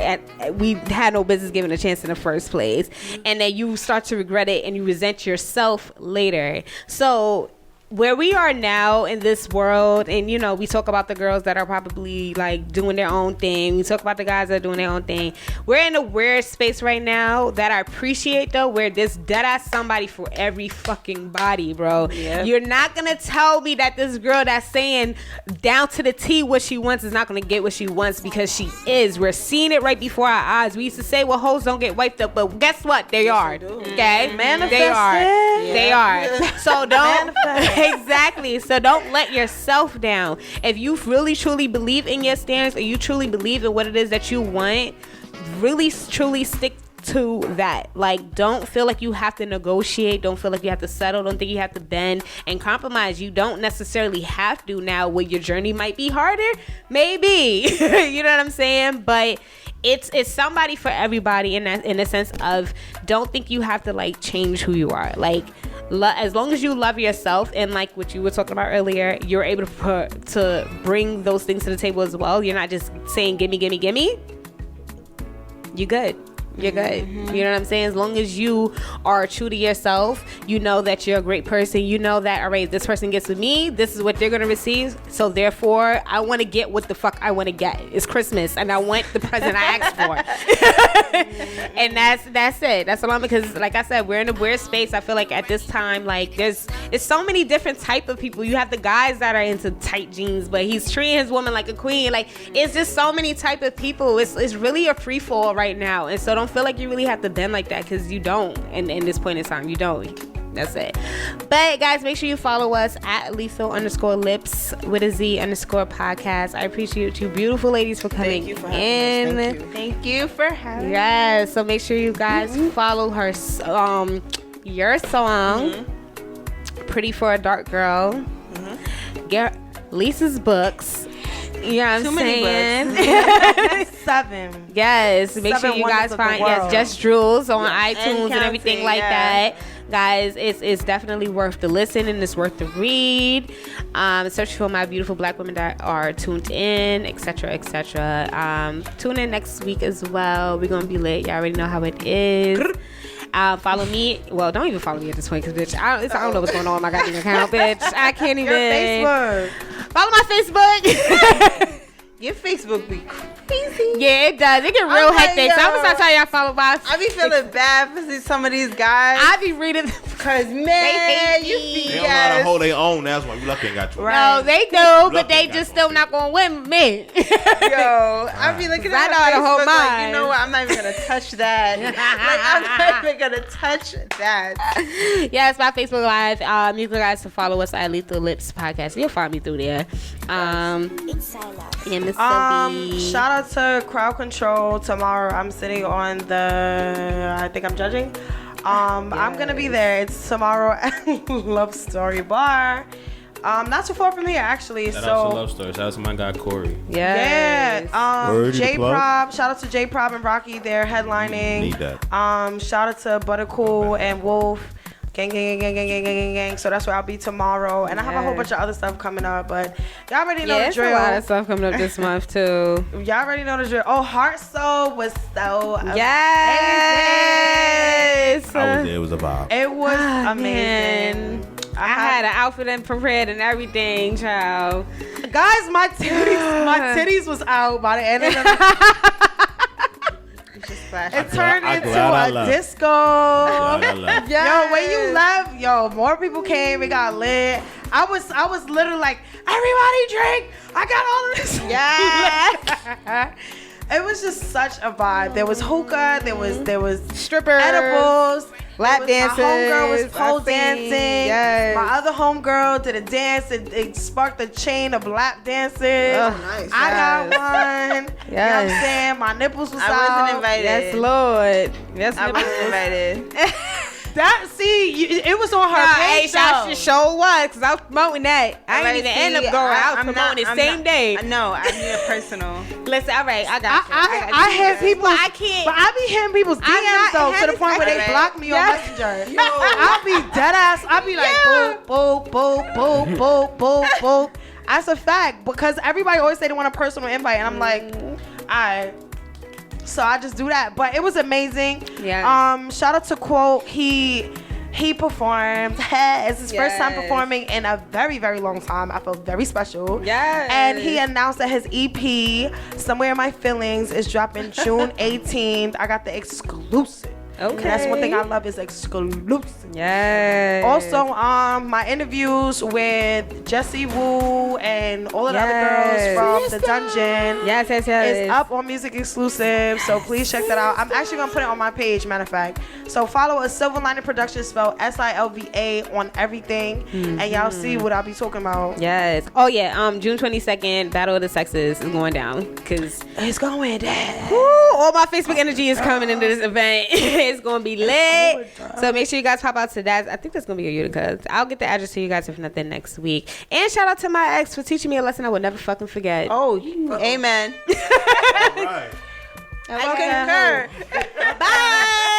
we had no business giving a chance in the first place, and then you start to regret it and you resent yourself later. So where we are now in this world, and we talk about the girls that are probably like doing their own thing, we talk about the guys that are doing their own thing. We're in a weird space right now that I appreciate, though, where there's dead ass somebody for every fucking body, bro. Yep. You're not gonna tell me that this girl that's saying down to the T what she wants is not gonna get what she wants, because she is. We're seeing it right before our eyes. We used to say, well, hoes don't get wiped up, but guess what? They are. Okay? They are. They are. So don't. Exactly. So don't let yourself down. If you really truly believe in your standards, or you truly believe in what it is that you want, really truly stick to that. Like, don't feel like you have to negotiate. Don't feel like you have to settle. Don't think you have to bend and compromise. You don't necessarily have to. Now, where your journey might be harder, maybe. You know what I'm saying? But it's somebody for everybody in the sense of, don't think you have to like change who you are. Like, as long as you love yourself, and like what you were talking about earlier, you're able to bring those things to the table as well. You're not just saying gimme, gimme, gimme. You good. You're good. You know what I'm saying? As long as you are true to yourself, you know that you're a great person. You know that, all right, this person gets with me, this is what they're going to receive. So therefore, I want to get what the fuck I want to get. It's Christmas, and I want the present I asked for. And that's it. That's all I'm, because like I said, we're in a weird space. I feel like at this time, like it's so many different type of people. You have the guys that are into tight jeans, but he's treating his woman like a queen. Like, it's just so many type of people. It's really a free fall right now. And so don't feel like you really have to bend like that, because you don't. And in this point in time, you don't. That's it. But guys, make sure you follow us at lethal_lips with a Z_podcast. I appreciate you beautiful ladies for coming in. Thank you for having me. Yes. So make sure you guys follow her your song, Pretty for a Dark Girl. Get Lisa's books. You know what I'm saying? 7. Yes. Make sure you guys find Just Jules on iTunes and everything like that. Guys, it's definitely worth the listen, and it's worth the read. Search for my beautiful black women that are tuned in, etc., etc. Tune in next week as well. We're gonna be lit. Y'all already know how it is. Follow me. Well, don't even follow me at this point, because bitch, I don't know what's going on with my goddamn account, bitch. I can't even. Your Facebook. Follow my Facebook. Your Facebook be crazy. Yeah, it does. It get real hectic. So I'm gonna start telling y'all follow my. I be feeling bad for some of these guys. I be reading because man, you be they don't know how to hold their own. That's why you lucky ain't got you. No, they do, but they just still not gonna win with me. Yo, I be looking at I know how to hold Facebook mine. like, you know what? I'm not even gonna touch that. Like I'm not even gonna touch that. Yes, my Facebook Live. You guys to follow us at Lethal Lipz Podcast. You'll find me through there. Shout out to Crowd Control. Tomorrow I'm sitting on I think I'm judging. I'm gonna be there. It's tomorrow at Love Story Bar. Not too far from here actually. Shout out to Love Story. Shout out to my guy Corey. Yes. Yeah. J Prob. Shout out to J Prob and Rocky. They're headlining. Need that. Shout out to Buttercool and Wolf. Gang. So that's where I'll be tomorrow. And I have a whole bunch of other stuff coming up, but y'all already know the drill. There's a lot of stuff coming up this month too. Y'all already know the drill. Oh, Heart Soul was so amazing. Yes. I was there. It was a vibe. It was amazing. I had an outfit and prepared and everything, child. Guys, my titties was out by the end of the It turned into a disco. Yo, when you left, more people came. It got lit. I was literally like, everybody drink. I got all of this. Yeah. It was just such a vibe. There was hookah. There was strippers, edibles, lap dances. My homegirl was pole dancing. Yes. My other homegirl did a dance. It sparked a chain of lap dances. Oh, nice. I got one. Yes. You know what I'm saying? My nipples was out. I wasn't invited. Yes, Lord. Yes, I wasn't invited. It was on her page. Hey, show was, because I was promoting that. I didn't even end up going. I was promoting the same day. No, I need a personal. Listen, all right, I got you. I have people. I can't. But I be hitting people's DMs though to the point where they block me on Messenger. I'll be dead ass. I'll be like, boop, boop, boop, boop, boop, boop. That's a fact, because everybody always say they want a personal invite, and I'm like, all right. So I just do that. But it was amazing. Yeah. Shout out to Quote. He performed. It's his first time performing in a very, very long time. I felt very special. Yes. And he announced that his EP, Somewhere in My Feelings, is dropping June 18th. I got the exclusive. Okay. And that's one thing I love is exclusive. Yes. Also, my interviews with Jessie Woo and all of the other girls from The Dungeon. Yes. It's up on Music Exclusive, so please check that out. I'm actually gonna put it on my page, matter of fact. So follow us, Silver Lining Productions, spelled SILVA on everything, and y'all see what I'll be talking about. Yes. Oh yeah. June 22nd, Battle of the Sexes is going down because it's going down. All my Facebook energy is coming into this event. It's gonna be lit. So make sure you guys pop out to that. I think that's gonna be a Utica. I'll get the address to you guys if nothing next week. And shout out to my ex for teaching me a lesson I would never fucking forget. Oh, amen. All right. I concur. Bye.